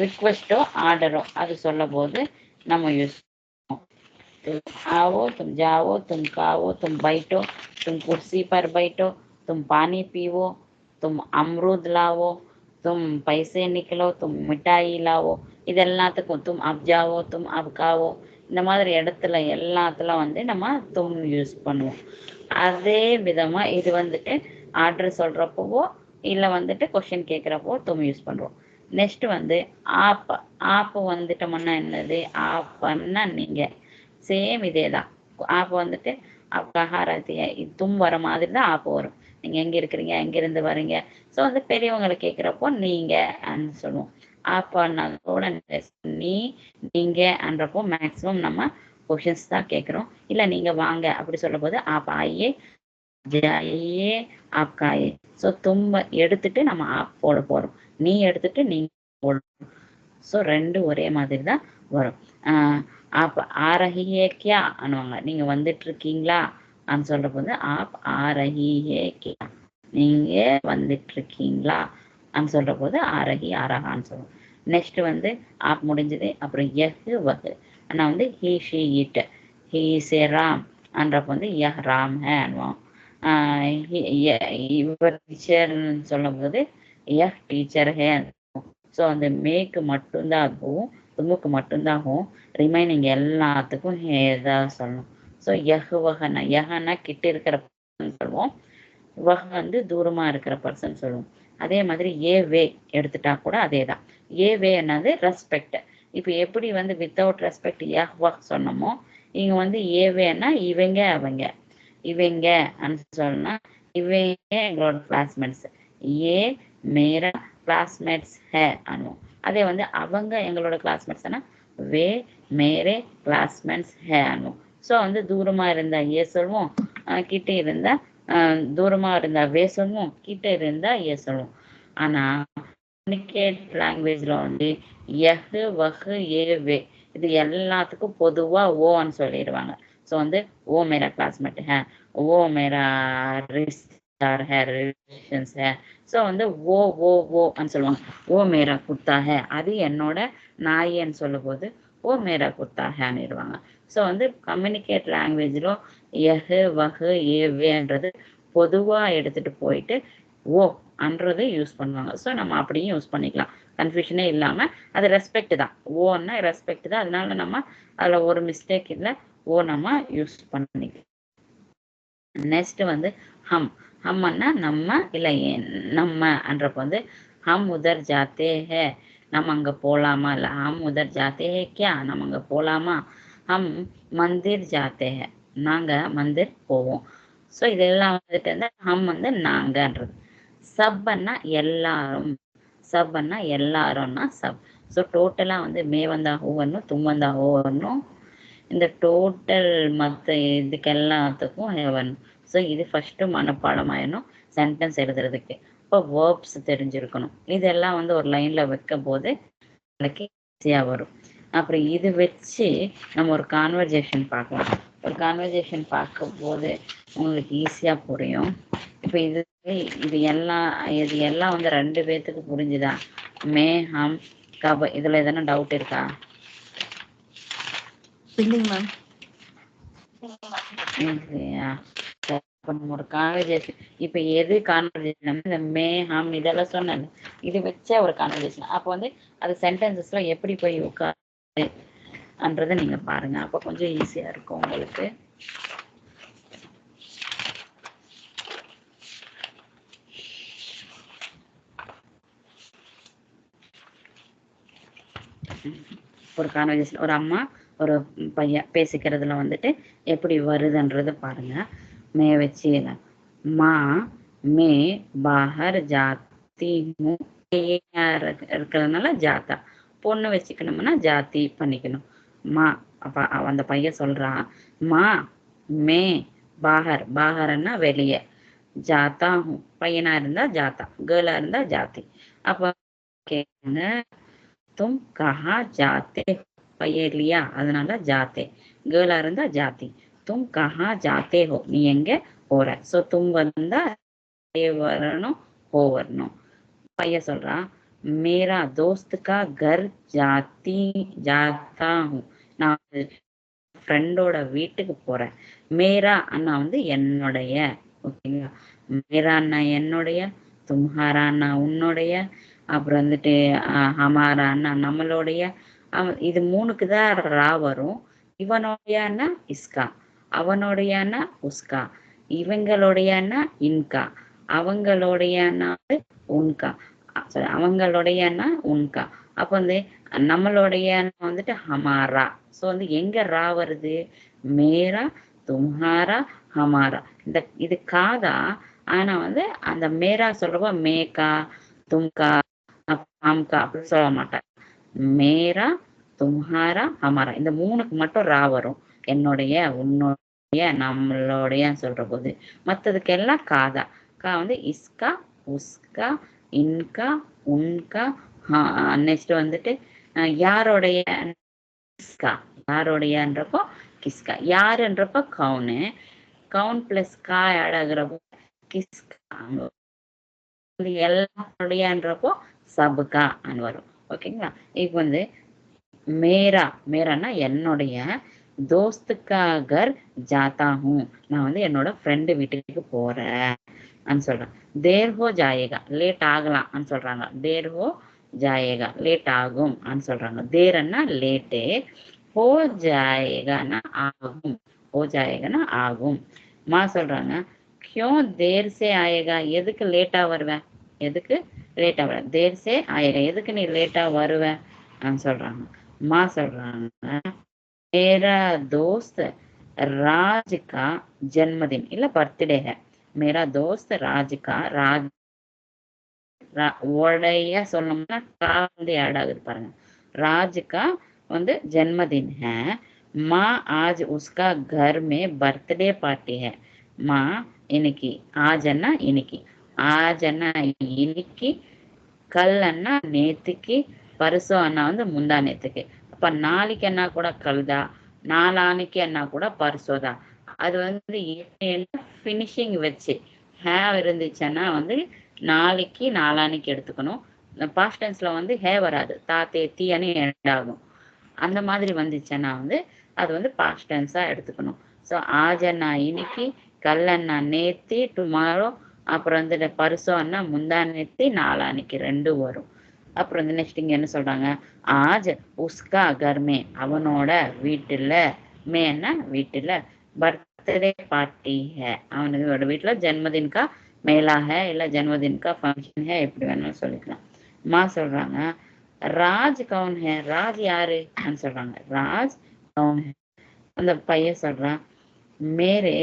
ரிக்வெஸ்ட்டோ ஆர்டரோ அது சொல்லும் போது நம்ம யூஸ் பண்ணுவோம். तुम आओ, तुम जाओ, तुम खाओ, तुम बैठो, तुम कुर्सी पर बैठो, तुम पानी पीवो, तुम अमरूद लावो, तुम पैसे निकलो, तुम मिठाई लावो. இது எல்லாத்துக்கும் தும் அப் ஜாவோ, தும் அப் காவோ, இந்த மாதிரி இடத்துல எல்லாத்துல வந்து நம்ம தும் யூஸ் பண்ணுவோம். அதே விதமா இது வந்துட்டு ஆர்டர் சொல்றப்பவோ இல்லை வந்துட்டு கொஷின் கேட்குறப்போ தும் யூஸ் பண்ணுறோம். நெக்ஸ்ட் வந்து ஆப். ஆப் வந்துட்டோம்னா என்னது, ஆப்னா நீங்க சேம் இதே தான். ஆப் வந்துட்டு அப்காரத்திய தும் வர மாதிரி தான் ஆப் வரும். நீங்க எங்க இருக்கிறீங்க, எங்கிருந்து வரீங்க. ஸோ வந்து பெரியவங்களை கேட்குறப்போ நீங்க சொல்லுவோம். ஆப்பானா கூட நீ நீங்க என்றப்போ மேக்சிமம் நம்ம கொஷின்ஸ் தான் கேட்குறோம். இல்லை நீங்க வாங்க அப்படி சொல்லும் போது ஆப் ஆயே ஜாயே ஆப்காயே. ஸோ தும்ப எடுத்துட்டு நம்ம ஆப் போட போறோம், நீ எடுத்துட்டு நீங்க போடணும். ஸோ ரெண்டு ஒரே மாதிரி தான் வரும். ஆப் ஆ ரஹியே கியா அனுவாங்க, நீங்க வந்துட்டு இருக்கீங்களா அப்படின்னு சொல்ற போது ஆப் ஆ ரஹியே கியா, நீங்க வந்துட்டு இருக்கீங்களா அப்படின்னு சொல்ற போது ஆ ரஹி ஆ ரஹான்னு சொல்லுவோம். நெக்ஸ்ட் வந்து ஆப் முடிஞ்சது. அப்புறம் எஹ் வஹ், ஆனால் வந்து he she it, he say Ram என்றப்போ வந்து யஹ் ராம் ஹே அனுவோம். இவர் டீச்சர்னு சொல்லும் போது யஹ் டீச்சர் ஹே. ஸோ அந்த மேக்கு மட்டும்தான் ஆகும், தும்முக்கு மட்டும்தான் ஆகும். ரிமைனிங் எல்லாத்துக்கும் ஏதாவது சொல்லணும். ஸோ யஹ் வஹனா, யஹனா கிட்ட இருக்கிற பர்சன் சொல்லுவோம், வஹ் வந்து தூரமா இருக்கிற பர்சன் சொல்லுவோம். அதே மாதிரி ஏ வே எடுத்துட்டா கூட அதே தான். ஏ வே என்னது ரெஸ்பெக்ட். இப்போ எப்படி வந்து வித்தவுட் ரெஸ்பெக்ட் யஹ் வஹ் சொன்னோமோ, இங்க வந்து ஏ வேன்னா இவங்க அவங்க, இவங்க சொன்னா இவங்க எங்களோட கிளாஸ்மேட்ஸ், ஏ மேரா கிளாஸ்மேட்ஸ் ஹே அனுவோம். அதே வந்து அவங்க எங்களோட கிளாஸ்மேட்ஸ்னா வே மேரே கிளாஸ்மேட்ஸ் ஹே அனுவோம். ஸோ வந்து தூரமா இருந்தா ஏ சொல்லுவோம், கிட்ட இருந்தா தூரமா இருந்தா வே சொல்லுவோம், கிட்ட இருந்தா ஏ சொல்லுவோம். ஆனா கம்யூனிகேட் லாங்குவேஜ்ல வந்து எஹ் வஹ் ஏ வே இது எல்லாத்துக்கும் பொதுவா ஓன்னு சொல்லிடுவாங்க. ஸோ வந்து ஓ மேரா கிளாஸ்மேட் ஹே, ஓ மேரா ரிஷ்தார் ஹே, ரிலேஷன்ஸ் ஹே. ஸோ வந்து ஓ ஓ ஓன்னு சொல்லுவாங்க. ஓ மேரா குத்தா ஹே, அது என்னோட நாயின்னு சொல்லும் போது ஓ மேரா குத்தா ஹேன்னுடுவாங்க. ஸோ வந்து கம்யூனிகேட் லாங்குவேஜில் எஹ் வஹ் ஏவேன்றது பொதுவாக எடுத்துட்டு போயிட்டு ஓ அன்றது யூஸ் பண்ணுவாங்க. ஸோ நம்ம அப்படியும் யூஸ் பண்ணிக்கலாம், கன்ஃபியூஷனே இல்லாமல். அது ரெஸ்பெக்ட் தான், ஓன்னா ரெஸ்பெக்ட் தான். அதனால நம்ம அதில் ஒரு மிஸ்டேக் இல்லை, ஓ நம்ம யூஸ் பண்ணிக்கலாம். நெக்ஸ்ட் வந்து ஹம். ஹம்னா நம்ம இல்லை நம்ம என்றப்போ வந்து ஹம் உதர் ஜாத்தே ஹே, நம்ம அங்கே போகலாமா. இல்லை ஹம் உதர் ஜாத்தே ஹே கியா, நம்ம அங்கே போகலாமா. ஹம் மந்திர் ஜாத்தே ஹே, நாங்கள் மந்திர் போவோம். ஸோ இதெல்லாம் வந்துட்டு வந்து ஹம் வந்து நாங்கன்றது. சப்னா எல்லாரும், சப்னா எல்லாரும்னா சப். ஸோ டோட்டலாக வந்து மே வந்தா ஹூ வரணும், தும் வந்தா ஹோ வரணும். இந்த டோட்டல் மற்ற இதுக்கு எல்லாத்துக்கும் ஹே வரணும். ஸோ இது ஃபஸ்ட்டு மனப்பாடம் ஆயிடணும் சென்டென்ஸ் எழுதுறதுக்கு. இப்போ வேர்ப்ஸ் தெரிஞ்சிருக்கணும். இதெல்லாம் வந்து ஒரு லைனில் வைக்கும் போது எனக்கு ஈஸியாக வரும். அப்புறம் இது வச்சு நம்ம ஒரு கான்வர்ஜேஷன் பார்க்கலாம். ஒரு கான்வர்ஜேஷன் பார்க்கும்போது உங்களுக்கு ஈஸியாக புரியும். இப்போ இது எல்லாம் வந்து 2 பேர்த்துக்கு புரிஞ்சுதா? மே ஹம் கப் இதில் எதனா டவுட் இருக்கா? இல்லைங்க மேம். இல்லையா? இப்போ நம்ம ஒரு கான்வர்ஜேஷன், இப்போ எது கான்வர்ஜேஷன், இந்த மே ஹம் இதெல்லாம் சொன்னேன், இது வச்ச ஒரு கான்வர்ஜேஷன். அப்போ வந்து அது சென்டென்சஸ்ல எப்படி போய் உட்காருன்றதை நீங்க பாருங்க. அப்போ கொஞ்சம் ஈஸியா இருக்கும் உங்களுக்கு. ஒரு கான்வர்ஜேஷன், ஒரு அம்மா ஒரு பையன் பேசிக்கிறதுல வந்துட்டு எப்படி வருதுன்றது பாருங்க. மே வச்சு மா மே பாஹர் ஜாத்தி ஹூ இருக்கிறதுனால ஜாத்தா. பொண்ணு வச்சுக்கணும்னா ஜாத்தி பண்ணிக்கணும். மா அப்ப அந்த பையன் சொல்றான், மா மே பாஹர், பாஹர்னா வெளியே, ஜாத்தா ஹூ பையனா இருந்தா ஜாத்தா, கேர்ளா இருந்தா ஜாத்தி. அப்ப கேக்குங்க, தும் கஹா ஜாத்தே பையன் இல்லையா, அதனால ஜாத்தே. கேர்ளா இருந்தா ஜாத்தி. தும் கஹா ஜாத்தே ஹோ, நீ எங்க போற. ஸோ தும் வந்தா வரணும், ஹோ வரணும். பையன் சொல்றான், மேரா தோஸ்த் கா கர் ஜாத்தா ஹூ, நான் ஃப்ரெண்டோட வீட்டுக்கு போறேன். மேரா அண்ணா வந்து என்னுடைய, ஓகேங்களா. மேரா அண்ணா என்னுடைய, தும்ஹாரா அண்ணா உன்னுடைய, அப்புறம் வந்துட்டு ஹமாரா அண்ணா நம்மளுடைய. இது 3க்கு தான் ரா வரும். இவனுடையன்னா இஸ்கா, அவனுடையன்னா உஸ்கா, இவங்களுடையன்னா இன்கா, அவங்களுடையன்னா உன்கா, அவங்களுடையன்னா உன்கா. அப்போ வந்து நம்மளுடைய வந்துட்டு ஹமாரா. ஸோ வந்து எங்க ரா வருது, மேரா தும்ஹாரா ஹமாரா. இது காதா. ஆனா வந்து அந்த மேரா சொல்றப்போ மேகா தும்கா ஹம்கா அப்படி சொல்ல மாட்டேன். மேரா தும்ஹாரா ஹமாரா இந்த 3க்கு மட்டும் ரா வரும். என்னுடைய உன்னுடைய நம்மளுடைய சொல்ற போது. மற்றதுக்கு எல்லாம் காதா. கா வந்து இஸ்கா உஸ்கா இன்கா உன்கா. நெக்ஸ்ட் வந்துட்டு யாருடைய, கிஸ்கா, யாருடையன்றப்போ கிஸ்கா, யாருன்றப்போ கவுனு, கவுன் பிளஸ் கா ஆட் ஆகுறப்போ கிஸ்கா. எல்லாருடையன்றப்போ சபுகா வரும். ஓகேங்களா. இப்போ வந்து மேரா, மேரானா என்னுடைய, தோஸ்துக்கா கர் ஜாத்தா ஹூ, நான் வந்து என்னோட ஃப்ரெண்டு வீட்டுக்கு போறேன் சொல்றேன். தேர் ஹோ ஜாயேகா, லேட் ஆகலாம் சொல்றாங்க. தேர் ஹோ ஜாயேகா, லேட் ஆகும் சொல்றாங்க. தேர்னா லேட்டு, ஹோ ஜாயேகானா ஆகும், ஹோ ஜாயேகானா ஆகும். மா சொல்றாங்க, கியோ தேர் சே ஆயேகா, எதுக்கு லேட்டா வருவேன், எதுக்கு லேட்டா வருவேன். தேர் சே ஆயேகா, எதுக்கு நீ லேட்டா வருவேன் சொல்றாங்க. மா சொல்றாங்க, मेरा दोस्त राज का जन्मदिन இல்ல பர்த்டே है. मेरा दोस्त राज का, राज உடைய சொல்லணும்னா கா வந்து ஆட் ஆகுது பாருங்க. राज का வந்து जन्मदिन है. माँ आज उसका घर में बर्थडे पार्टी है. माँ இன்னைக்கு, ஆஜன்னா இன்னைக்கு, ஆஜன்னா இன்னைக்கு, கல் அண்ணா நேத்துக்கு, பரிசோ அண்ணா வந்து முந்தா நேத்துக்கு. அப்ப நாளைக்கு என்ன கூட கல்தா, நாளானைக்கு என்ன கூட பரிசோதா. அது வந்து ஃபினிஷிங் வச்சு ஹேவ் இருந்துச்சுன்னா வந்து நாளைக்கு நாளானைக்கு எடுத்துக்கணும். பாஸ்ட் டென்ஸ்ல வந்து ஹே வராது, தாத்தே தீன்னு எண்ட் ஆகும். அந்த மாதிரி வந்துச்சுன்னா வந்து அது வந்து பாஸ்ட் டென்ஸா எடுத்துக்கணும். ஸோ ஆஜன்னா இன்னைக்கு, கல்லன்னா நேத்தி டுமாரோ, அப்புறம் வந்து பரிசோ அண்ணா முந்தா நேத்தி, நாளானைக்கு 2 வரும். அப்புறம் வந்து நெக்ஸ்ட் இங்க என்ன சொல்றாங்க, ஆஜ் உஸ்கா கர்மே, அவனோட வீட்டுல, மேன்னா வீட்டுல, பர்த்டே பார்ட்டி ஹே, அவனோட வீட்டுல ஜென்மதின் கா மேலா ஹே, இல்ல ஜென்மதின் கா ஃபங்க்ஷன் ஹே, எப்படி வேணாலும் சொல்லிக்கலாம். மா சொல்றாங்க, ராஜ் கவுன் ஹே, ராஜ் யாரு சொல்றாங்க. ராஜ் கவுன் ஹே, அந்த பையன் சொல்றான், மேரே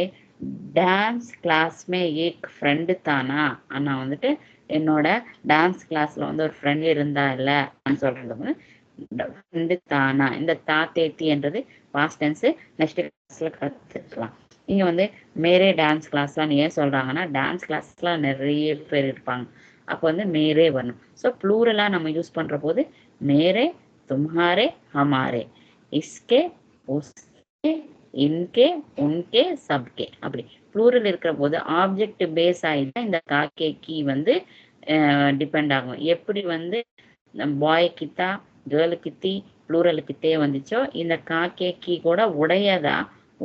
டான்ஸ் கிளாஸ் மே ஏக் ஃப்ரெண்டு தானா, ஆனா வந்துட்டு என்னோட டான்ஸ் கிளாஸ்ல வந்து ஒரு ஃப்ரெண்ட் இருந்தா இல்ல சொல்றது ஃப்ரெண்டு தானா. இந்த தா தேத்தி என்றது பாஸ்ட் டென்ஸ். நெக்ஸ்ட் கிளாஸ்ல கத்துக்கலாம். இங்க வந்து மேரே டான்ஸ் கிளாஸ்லாம் ஏன் சொல்றாங்கன்னா டான்ஸ் கிளாஸ்லாம் நிறைய பேர் இருப்பாங்க. அப்போ வந்து மேரே வரணும். ஸோ ப்ளூரலா நம்ம யூஸ் பண்ற போது மேரே, தும்ஹாரே, ஹமாரே, இஸ்கே, உஸ்கே, இன்கே, உன்கே, சப்கே அப்படி ப்ளூரல் இருக்கிற போது ஆப்ஜெக்ட் பேஸ் ஆகிதான் இந்த காக்கே கீ வந்து டிபெண்ட் ஆகும். எப்படி வந்து பாய் கித்தா, கேர்ளு கித்தி, ப்ளூரல் கித்தே வந்துச்சோ இந்த காக்கே கீ கூட உடையதா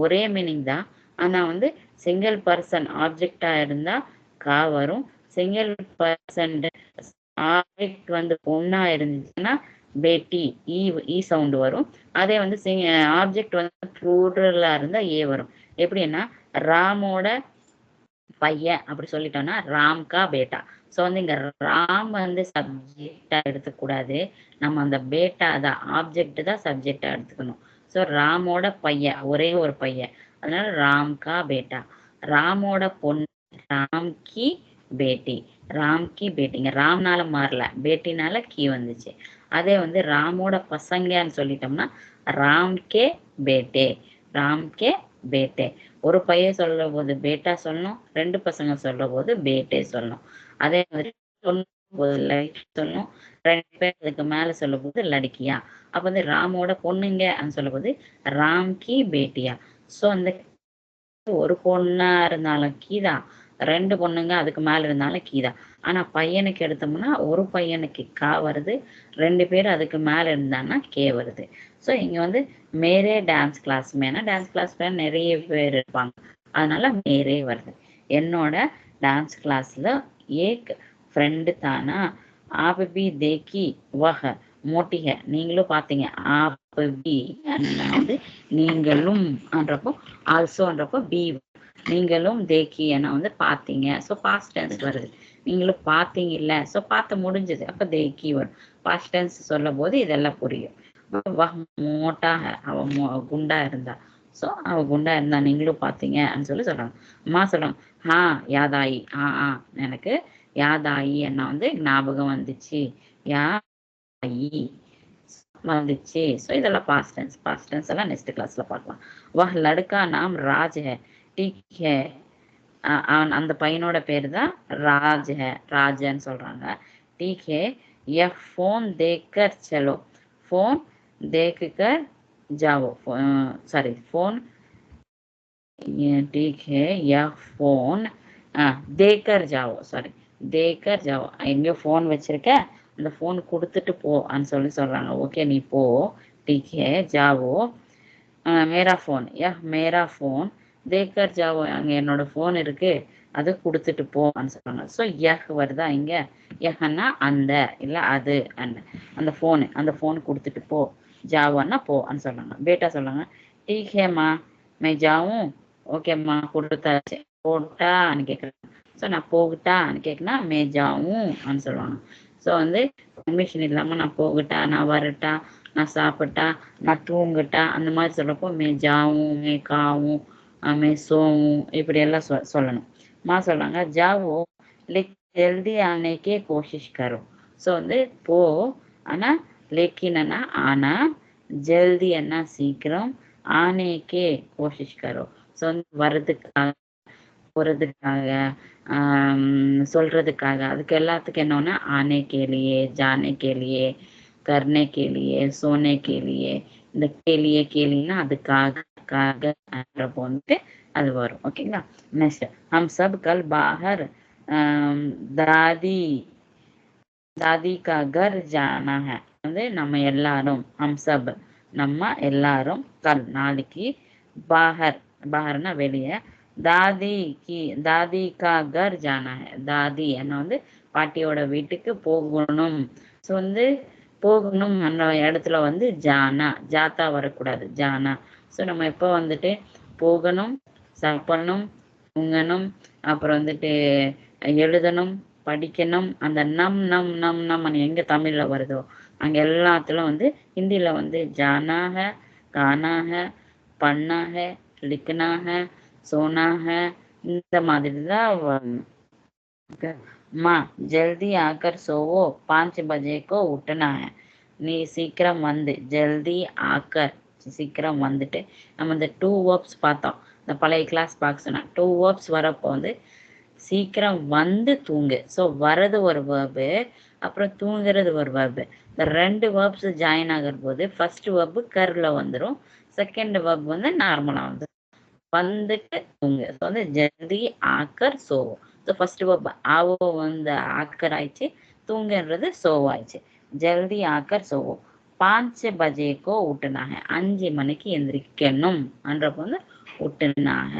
ஒரே மீனிங் தான். ஆனா வந்து சிங்கிள் பர்சன் ஆப்ஜெக்டா இருந்தா கா வரும். சிங்கிள் பர்சன் ஆப்ஜெக்ட் வந்து பொண்ணா இருந்துச்சுன்னா பேட்டி ஈ சவுண்ட் வரும். அதே வந்து ஆப்ஜெக்ட் வந்து ப்ளூரலா இருந்தா ஏ வரும். எப்படின்னா ராமோட பையன் அப்படி சொல்லிட்டோம்னா ராம் கா பேட்டா. ஸோ வந்து இங்க ராம் வந்து சப்ஜெக்டா எடுத்துக்கூடாது. நம்ம அந்த பேட்டா தான் ஆப்ஜெக்ட் தான் சப்ஜெக்டா எடுத்துக்கணும். ஸோ ராமோட பையன் ஒரே ஒரு பையன், அதனால ராம் கா பேட்டா. ராமோட பொண்ணு ராம் கி பேட்டி. ராம் கி பேட்டிங்க ராம்னால மாறல, பேட்டினால கீ வந்துச்சு. அதே வந்து ராமோட பசங்கன்னு சொல்லிட்டோம்னா Ram K birthday, Ram K birthday. ஒரு பையன் சொல்ற போது பேட்டா சொல்லணும், ரெண்டு பசங்க சொல்ற போது பேட்டே சொல்லணும். அதே மாதிரி சொல்லும் போது லடிக்கி சொல்லணும், ரெண்டு பேர் அதுக்கு மேல சொல்லும் போது லடிக்கியா. அப்ப வந்து ராமோட பொண்ணுங்க சொல்லும் போது ராம் கி பேட்டியா. ஸோ அந்த ஒரு பொண்ணா இருந்தாலும் கீதா, ரெண்டு பொண்ணுங்க அதுக்கு மேல இருந்தாலும் கீதா. ஆனா பையனுக்கு எடுத்தோம்னா ஒரு பையனுக்கு கா வருது, ரெண்டு பேர் அதுக்கு மேல இருந்தாங்கன்னா கே வருது. ஸோ இங்க வந்து மேரே டான்ஸ் கிளாஸ் மேனா டான்ஸ் கிளாஸ்ல நிறைய பேர் இருப்பாங்க, அதனால மேரே வருது. என்னோட டான்ஸ் கிளாஸ்ல ஏக் ஃப்ரெண்டு தானா. ஆப் பி தேக்கி வஹ மோட்டி ஹை. நீங்களும் பார்த்தீங்க. ஆப் பி வந்து நீங்களும் என்றப்போ ஆல்சோன்றப்போ பி நீங்களும் தேக்கி என்ன வந்து பார்த்தீங்க. ஸோ பாஸ்ட் டென்ஸ் வருது. நீங்களும் பார்த்தீங்க இல்ல, ஸோ பார்த்து முடிஞ்சது, அப்போ தேக்கி வரும். பாஸ்ட் டென்ஸ் சொல்லும் போது இதெல்லாம் புரியும். மோட்டா அவ குண்டா இருந்தா, ஸோ அவ குண்டா இருந்தா நீங்களும் பார்த்தீங்கன்னு சொல்லி சொல்றாங்க. அம்மா சொல்றாங்க ஹா யாதாயி, எனக்கு யாதாயி என்ன வந்து ஞாபகம் வந்துச்சு, யாயி வந்துச்சு. ஸோ இதெல்லாம் பாஸ்ட் டென்ஸ். பாஸ்ட் டென்ஸ் எல்லாம் நெக்ஸ்ட் கிளாஸ்ல பார்க்கலாம். வஹ் லடுக்கா நாம் ராஜ் ஹே டீக் ஹே. அந்த பையனோட பேரு தான் ராஜ் ஹே, ராஜன்னு சொல்றாங்க. டீக் ஹே ய ஃபோன் தேக்கர் சலோ. ஃபோன் தேக்கர் ஜாவோ. சாரி ஃபோன் ठीक है या फोन தேக்கர் ஜாவோ. சாரி தேக்கர் ஜாவோ. எங்கேயோ ஃபோன் வச்சிருக்க, அந்த ஃபோன் கொடுத்துட்டு போன்னு சொல்லி சொல்றாங்க. ஓகே நீ போ. ठीक है ஜாவோ. மேரா ஃபோன் யா மேரா ஃபோன் தேக்கர் ஜாவோ. அங்கே என்னோட ஃபோன் இருக்கு, அது கொடுத்துட்டு போன்னு சொல்றாங்க. ஸோ யஹ் வருதா இங்க. யஹ்னா அந்த இல்லை அது அந்த ஃபோன் கொடுத்துட்டு போ. ஜாவோன்னா போன்னு சொல்றாங்க. பேட்டா சொல்றாங்க ठीक है माँ मैं जाऊं. ஓகேம்மா கொடுத்தாச்சு. போட்டான்னு கேட்குறாங்க. ஸோ நான் போகட்டான்னு கேட்குனா மே ஜாவும் சொல்லுவாங்க. ஸோ வந்து பர்மிஷன் இல்லாமல் நான் போகட்டா, நான் வரட்டா, நான் சாப்பிட்டா, நான் தூங்கட்டா அந்த மாதிரி சொல்கிறப்போ மே ஜாவும், மே காவும், மே சோவும் இப்படியெல்லாம் சொல்லணும். சொல்கிறாங்க ஜாவோ லேக் ஜல்தி ஆனேக்கே கோஷிஷ் கரும். ஸோ வந்து போ, ஆனால் லேக்கின்னா ஆனால், ஜல்தி என்ன சீக்கிரம், ஆனேக்கே கோஷிஷ் கரும். ஸோ வந்து வர்றதுக்காக, போகிறதுக்காக, சொல்கிறதுக்காக, அதுக்கு எல்லாத்துக்கும் என்னன்னா ஆனே கேலியே, ஜானே கேலியே, கர்னே கேலியே, சோனே கேலியே. இந்த கேலின்னா அதுக்காக வந்துட்டு அது வரும். ஓகேங்களா. நெக்ஸ்ட் ஹம் சப் கல் பாஹர் தாதி தாதி கா கர் ஜானா ஹை. வந்து நம்ம எல்லாரும், ஹம் சப் நம்ம எல்லாரும், கல் நாளைக்கு, பாஹர் பாஹர்னா வெளியே, தாதி கா கர் ஜானா ஹை. தாதி என்ன வந்து பாட்டியோட வீட்டுக்கு போகணும். ஸோ வந்து போகணும் அந்த இடத்துல வந்து ஜானா, ஜாத்தா வரக்கூடாது, ஜானா. ஸோ நம்ம எப்போ வந்துட்டு போகணும், சாப்பிடணும், தூங்கணும், அப்புறம் வந்துட்டு எழுதணும், படிக்கணும், அந்த நம் எங்க தமிழ்ல வருதோ அங்க எல்லாத்துலும் வந்து ஹிந்தியில வந்து ஜானா ஹை, கானா ஹை, பன்னா ஹை, லிக்கனா ஹை, சோனா ஹை, இந்த மாதிரி தான் வரணும். माँ जल्दी आकर सोवो 5 बजे को उठना है நீ சீக்கிரம் வந்து ஜல்தி ஆக்கர் சீக்கிரம் வந்துட்டு நம்ம இந்த 2 வேர்ப்ஸ் பார்த்தோம் இந்த பழைய கிளாஸ் பார்க்க சொன்னா 2 வேர்ப்ஸ் வரப்போ வந்து சீக்கிரம் வந்து தூங்கு ஸோ வரது ஒரு வேர்பு அப்புறம் தூங்குறது ஒரு வேர்பு இந்த 2 வேர்ப்ஸ் ஜாயின் ஆகிற போது ஃபர்ஸ்ட் வேர்பு கர்ல வந்துடும் செகண்ட் வேர்ப் வந்து நார்மலாக வந்துடும் வந்துட்டு தூங்கு ஸோ வந்து ஜல்தி ஆக்கர் சோவும் ஸோ ஃபர்ஸ்ட் வேர்ப் ஆவோ வந்து ஆக்கர் ஆயிடுச்சு தூங்குன்றது சோவாயிடுச்சு ஜல்தி ஆக்கர் சோவோ 5 பஜேக்கோ உட்டுனாக 5 மணிக்கு எந்திரிக்கணும் என்றப்போ வந்து உட்டுனாக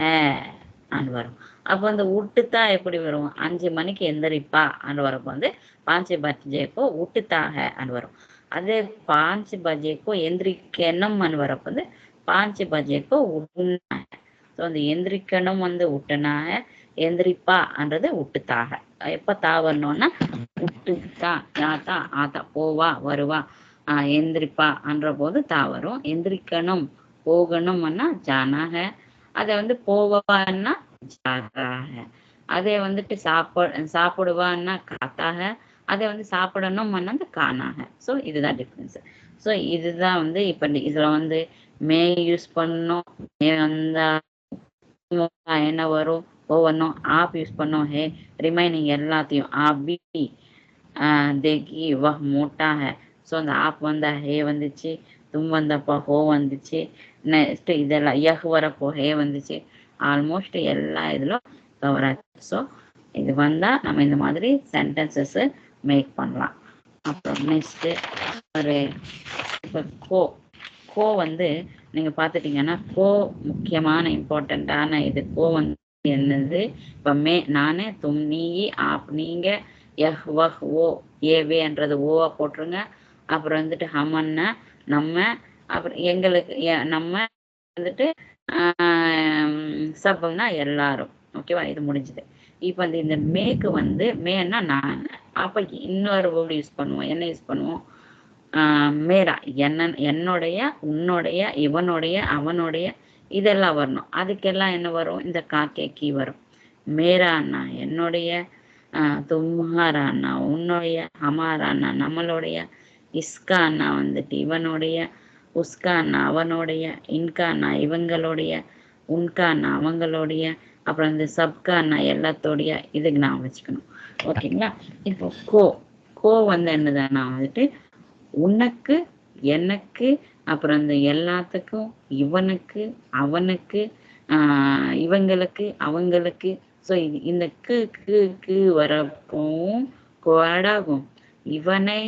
அன்னு வரும் அப்போ வந்து உட்டுத்தா எப்படி வரும் 5 மணிக்கு எந்திரிப்பா அன்னு வரப்போ வந்து 5 பஜேக்கோ உட்டுத்தாக அன்னு வரும் அதே 5 பஜேக்கோ எந்திரிக்கணும் அன்னு வரப்போ வந்து 5 பஜேக்கோ உட்டுனாக ஸோ அந்த எந்திரிக்கணும் வந்து உட்டுனாக எந்திரிப்பான்றது உட்டுத்தாக எப்போ தா வரணும்னா உட்டுத்தா யாத்தா ஆத்தா போவா வருவா எந்திரிப்பான்ற போது தா வரும் எந்திரிக்கணும் போகணும்னா ஜானாக அதை வந்து போவான்னா ஜாதாக அதை வந்துட்டு சாப்பிடுவான்னா காத்தாக அதை வந்து சாப்பிடணும்னா அந்த கானாக ஸோ இதுதான் டிஃப்ரென்ஸ் ஸோ இதுதான் வந்து இப்போ இதுல வந்து மே யூஸ் பண்ணணும் மே வந்தா என்ன வரும் ஒவ்வொன்றும் ஆப் யூஸ் பண்ணோம் ஹே ரிமைனிங் எல்லாத்தையும் ஆப் பி தேக்கி வஹ் மோட்டா ஹே ஸோ அந்த ஆப் வந்தா ஹே வந்துச்சு தும் வந்தப்போ ஹோ வந்துச்சு நெக்ஸ்ட் இதெல்லாம் யஹ் வரப்போ ஹே வந்துச்சு ஆல்மோஸ்ட் எல்லா இதிலும் கவர் ஆச்சு ஸோ இது வந்தால் நம்ம இந்த மாதிரி சென்டென்சஸ் மேக் பண்ணலாம் அப்புறம் நெக்ஸ்ட்டு ஒரு இப்போ கோ வந்து நீங்கள் பார்த்துட்டிங்கன்னா கோ முக்கியமான இம்பார்ட்டண்ட்டான இது கோ வந்து என்னது இப்போ நானே தும் நீ ஆப் நீங்கள் எஹ் வஹ் ஓ ஏவேன்றது ஓவா போட்டுருங்க அப்புறம் வந்துட்டு ஹமன்னா நம்ம அப்புறம் எங்களுக்கு நம்ம வந்துட்டு சப்னா எல்லாரும் ஓகேவா இது முடிஞ்சுது இப்போ வந்து இந்த மேக்கு வந்து மேன்னா நான் அப்போ இன்னொரு வேர்டு யூஸ் பண்ணுவோம் என்ன யூஸ் பண்ணுவோம் மேரா என்னுடைய உன்னுடைய இவனுடைய அவனுடைய இதெல்லாம் வரணும் அதுக்கெல்லாம் என்ன வரும் இந்த காக்கே கீ வரும் மேரா அண்ணா என்னுடைய தும்ஹாரா அண்ணா உன்னுடைய ஹமாரா அண்ணா நம்மளுடைய இஸ்கா அண்ணா வந்துட்டு இவனுடைய உஸ்கா அண்ணா அவனுடைய இன்கா அண்ணா இவங்களுடைய உன்கா அண்ணா அவங்களுடைய அப்புறம் இந்த சப்கா அண்ணா எல்லாத்தோடைய இதுக்கு நான் வச்சுக்கணும் ஓகேங்களா இப்போ கோ வந்து என்னதுன்னா வந்துட்டு உனக்கு எனக்கு அப்புறம் இந்த எல்லாத்துக்கும் இவனுக்கு அவனுக்கு இவங்களுக்கு அவங்களுக்கு ஸோ இந்த கு வரப்போவும் கோடாகும் இவனை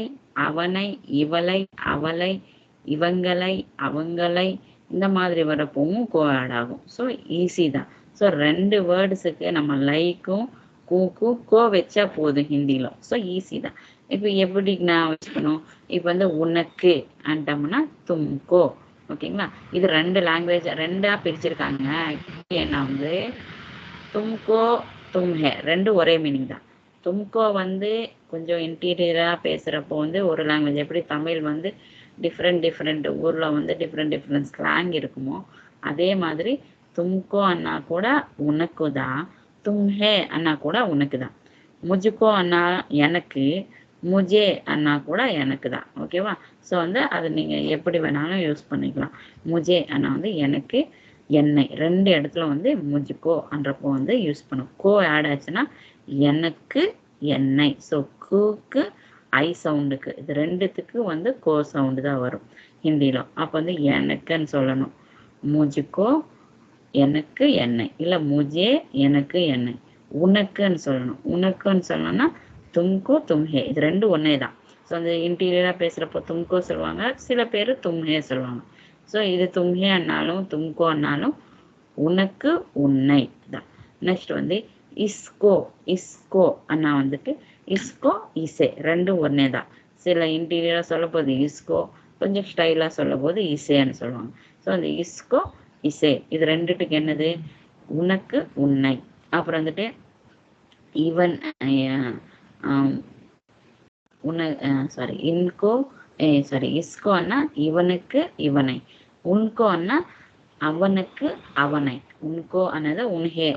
அவனை இவளை அவளை இவங்களை அவங்களை இந்த மாதிரி வரப்போவும் கோடாகும் ஸோ ஈஸி தான் ஸோ 2 வேர்ட்ஸுக்கு நம்ம லைக்கும் கோ வச்சா போதும் ஹிந்தியில் ஸோ ஈஸி தான் இப்போ எப்படி நான் வச்சுக்கணும் இப்போ வந்து உனக்கு அண்டம்னா தும்கோ ஓகேங்களா இது 2 லாங்குவேஜ் 2ஆ பிரிச்சிருக்காங்க ஏன்னா வந்து தும்கோ தும்ஹே 2 ஒரே மீனிங் தான் தும்கோ வந்து கொஞ்சம் இன்டீரியராக பேசுகிறப்போ வந்து ஒரு லாங்குவேஜ் எப்படி தமிழ் வந்து டிஃப்ரெண்ட் ஊரில் வந்து டிஃப்ரெண்ட் ஸ்லாங் இருக்குமோ அதே மாதிரி தும்கோ அண்ணா கூட உனக்கு தான் தும்ஹே அண்ணா கூட உனக்கு தான் முஜுக்கோ அண்ணா எனக்கு முஜே அண்ணா கூட எனக்கு தான் ஓகேவா ஸோ வந்து அது நீங்கள் எப்படி வேணாலும் யூஸ் பண்ணிக்கலாம் முஜே அண்ணா வந்து எனக்கு என்னை 2 இடத்துல வந்து முஜுக்கோன்றப்போ வந்து யூஸ் பண்ணும் கோ ஆட் ஆச்சுன்னா எனக்கு என்னை ஸோ கூக்கு ஐ சவுண்டுக்கு இது 2த்துக்கு வந்து கோ சவுண்டு தான் வரும் ஹிந்தியில் அப்போ வந்து எனக்குன்னு சொல்லணும் முஜுக்கோ எனக்கு என்னை இல்லை முஜே எனக்கு என்னை உனக்குன்னு சொல்லணும் உனக்குன்னு சொல்லணும்னா தும்கோ தும்ஹே இது 2 ஒன்னே தான் ஸோ அந்த இன்டீரியராக பேசுகிறப்போ தும்கோ சொல்லுவாங்க சில பேர் தும்ஹே சொல்லுவாங்க ஸோ இது தும்ஹே அண்ணாலும் தும்கோ அண்ணாலும் உனக்கு உன்னை தான் நெக்ஸ்ட் வந்து இஸ்கோ அண்ணா வந்துட்டு இஸ்கோ இசே 2 ஒன்னே தான் சில இன்டீரியராக சொல்ல போது இஸ்கோ கொஞ்சம் ஸ்டைலாக சொல்ல போது இசேன்னு சொல்லுவாங்க ஸோ அந்த இஸ்கோ இசே இது 2த்துக்கு என்னது உனக்கு உன்னை அப்புறம் வந்துட்டு இவன் இஸ்கோ அண்ணா இவனுக்கு இவனை உன்கோ அண்ணா அவனுக்கு அவனை உன்கோ அண்ணாத உன்ஹே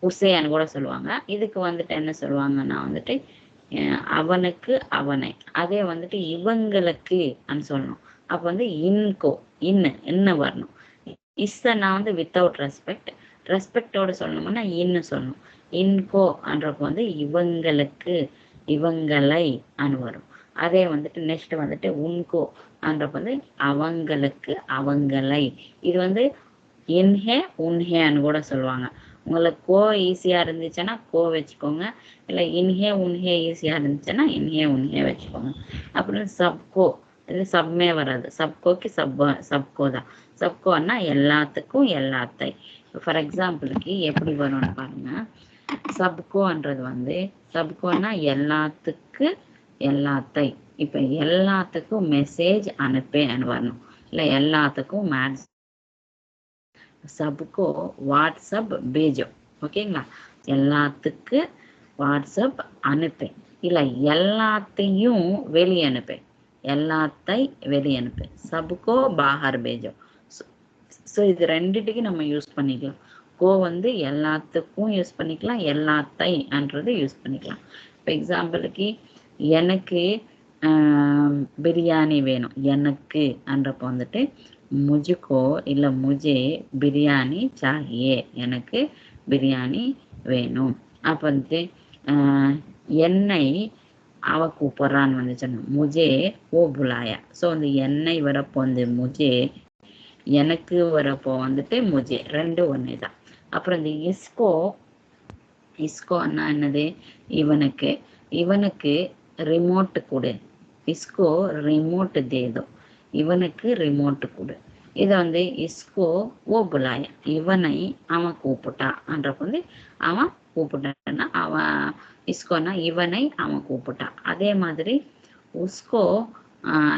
உசேன்னு கூட சொல்லுவாங்க. இதுக்கு வந்துட்டு என்ன சொல்லுவாங்கன்னா வந்துட்டு அவனுக்கு அவனை, அதே வந்துட்டு இவங்களுக்கு சொல்லணும். அப்ப வந்து இன்கோ இன்னு வரணும். இஸ்ஸனா வந்து வித்தவுட் ரெஸ்பெக்ட், ரெஸ்பெக்டோட சொல்லணும்னா இன்னு சொல்லணும். இன்கோ என்றப்ப வந்து இவங்களுக்கு இவங்களை வரும். அதே வந்துட்டு நெக்ஸ்ட் வந்துட்டு உன்கோ என்றப்ப வந்து அவங்களுக்கு அவங்களை. இது வந்து இன்ஹே உன்ஹேன்னு கூட சொல்லுவாங்க. உங்களுக்கு கோ ஈஸியா இருந்துச்சுன்னா கோ வச்சுக்கோங்க, இல்லை இன்ஹே உன்ஹே ஈஸியா இருந்துச்சுன்னா இன்ஹே உன்ஹே வச்சுக்கோங்க. அப்புறம் சப்கோ, இது சப்மே வராது, சப்கோக்கு சப்கோ தான். சப்கோன்னா எல்லாத்துக்கும் எல்லாத்தை. ஃபார் எக்ஸாம்பிளுக்கு எப்படி வரும்னு பாருங்க. சப்கோன்றது வந்து சப்கோன்னா எல்லாத்துக்கு எல்லாத்தை. இப்ப எல்லாத்துக்கும் மெசேஜ் அனுப்பேன்னு வரணும், இல்லை எல்லாத்துக்கும் சப்கோ வாட்ஸ்அப் பேஜோ. ஓகேங்களா? எல்லாத்துக்கு வாட்ஸ்அப் அனுப்பேன், இல்லை எல்லாத்தையும் வெளியே அனுப்பேன், எல்லாத்தை வெளியே அனுப்பேன். சப்கோ பாஹர் பேஜோ. ஸோ இது ரெண்டுத்துக்கு நம்ம யூஸ் பண்ணிக்கலாம். கோ வந்து எல்லாத்துக்கும் யூஸ் பண்ணிக்கலாம், எல்லாத்தைன்றது யூஸ் பண்ணிக்கலாம். இப்போ எக்ஸாம்பிளுக்கு எனக்கு பிரியாணி வேணும், எனக்கு என்றப்போ வந்துட்டு முஜுக்கோ இல்லை முஜே பிரியாணி சாஹியே, எனக்கு பிரியாணி வேணும். அப்போ வந்துட்டு என்னை அவ கூப்பிட்றான்னு வந்துச்சுன்னா முஜே ஓ புலாயா. ஸோ வந்து என்னை வரப்போ வந்து முஜே, எனக்கு வரப்போ வந்துட்டு முஜே, ரெண்டு ஒன்று தான். அப்புறம் இந்த இஸ்கோன்னா என்னது? இவனுக்கு இவனுக்கு ரிமோட்டு கொடு, இஸ்கோ ரிமோட்டு தேதோ, இவனுக்கு ரிமோட்டு கொடு. இதை வந்து இஸ்கோ ஓ புலாயா, இவனை அவன் கூப்பிட்டான்றப்ப வந்து அவன் கூப்பிட்டான்னா அவன் இஸ்கோன்னா இவனை அவன் கூப்பிட்டான். அதே மாதிரி உஸ்கோ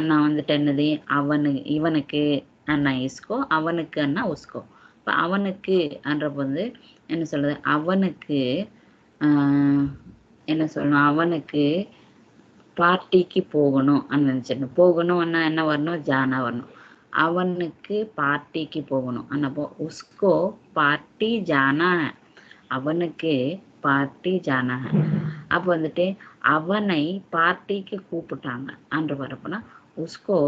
நான் வந்துட்டு என்னது? இவனுக்கு அண்ணா இஸ்கோ, அவனுக்கு அண்ணா உஸ்கோ. இப்போ அவனுக்கு என்றப்ப வந்து என்ன சொல்றது? அவனுக்கு என்ன சொல்லணும்? அவனுக்கு பார்ட்டிக்கு போகணும் நினைச்சிடணும். போகணும்னா என்ன வரணும்? ஜானா வரணும். அவனுக்கு பார்ட்டிக்கு போகணும் அன்னப்போ உஸ்கோ பார்ட்டி ஜானா, அவனுக்கு பார்ட்டி ஜானா. அப்போ வந்துட்டு அவனை பார்ட்டிக்கு கூப்பிட்டாங்க அன்று வரப்போனா உஸ்கோ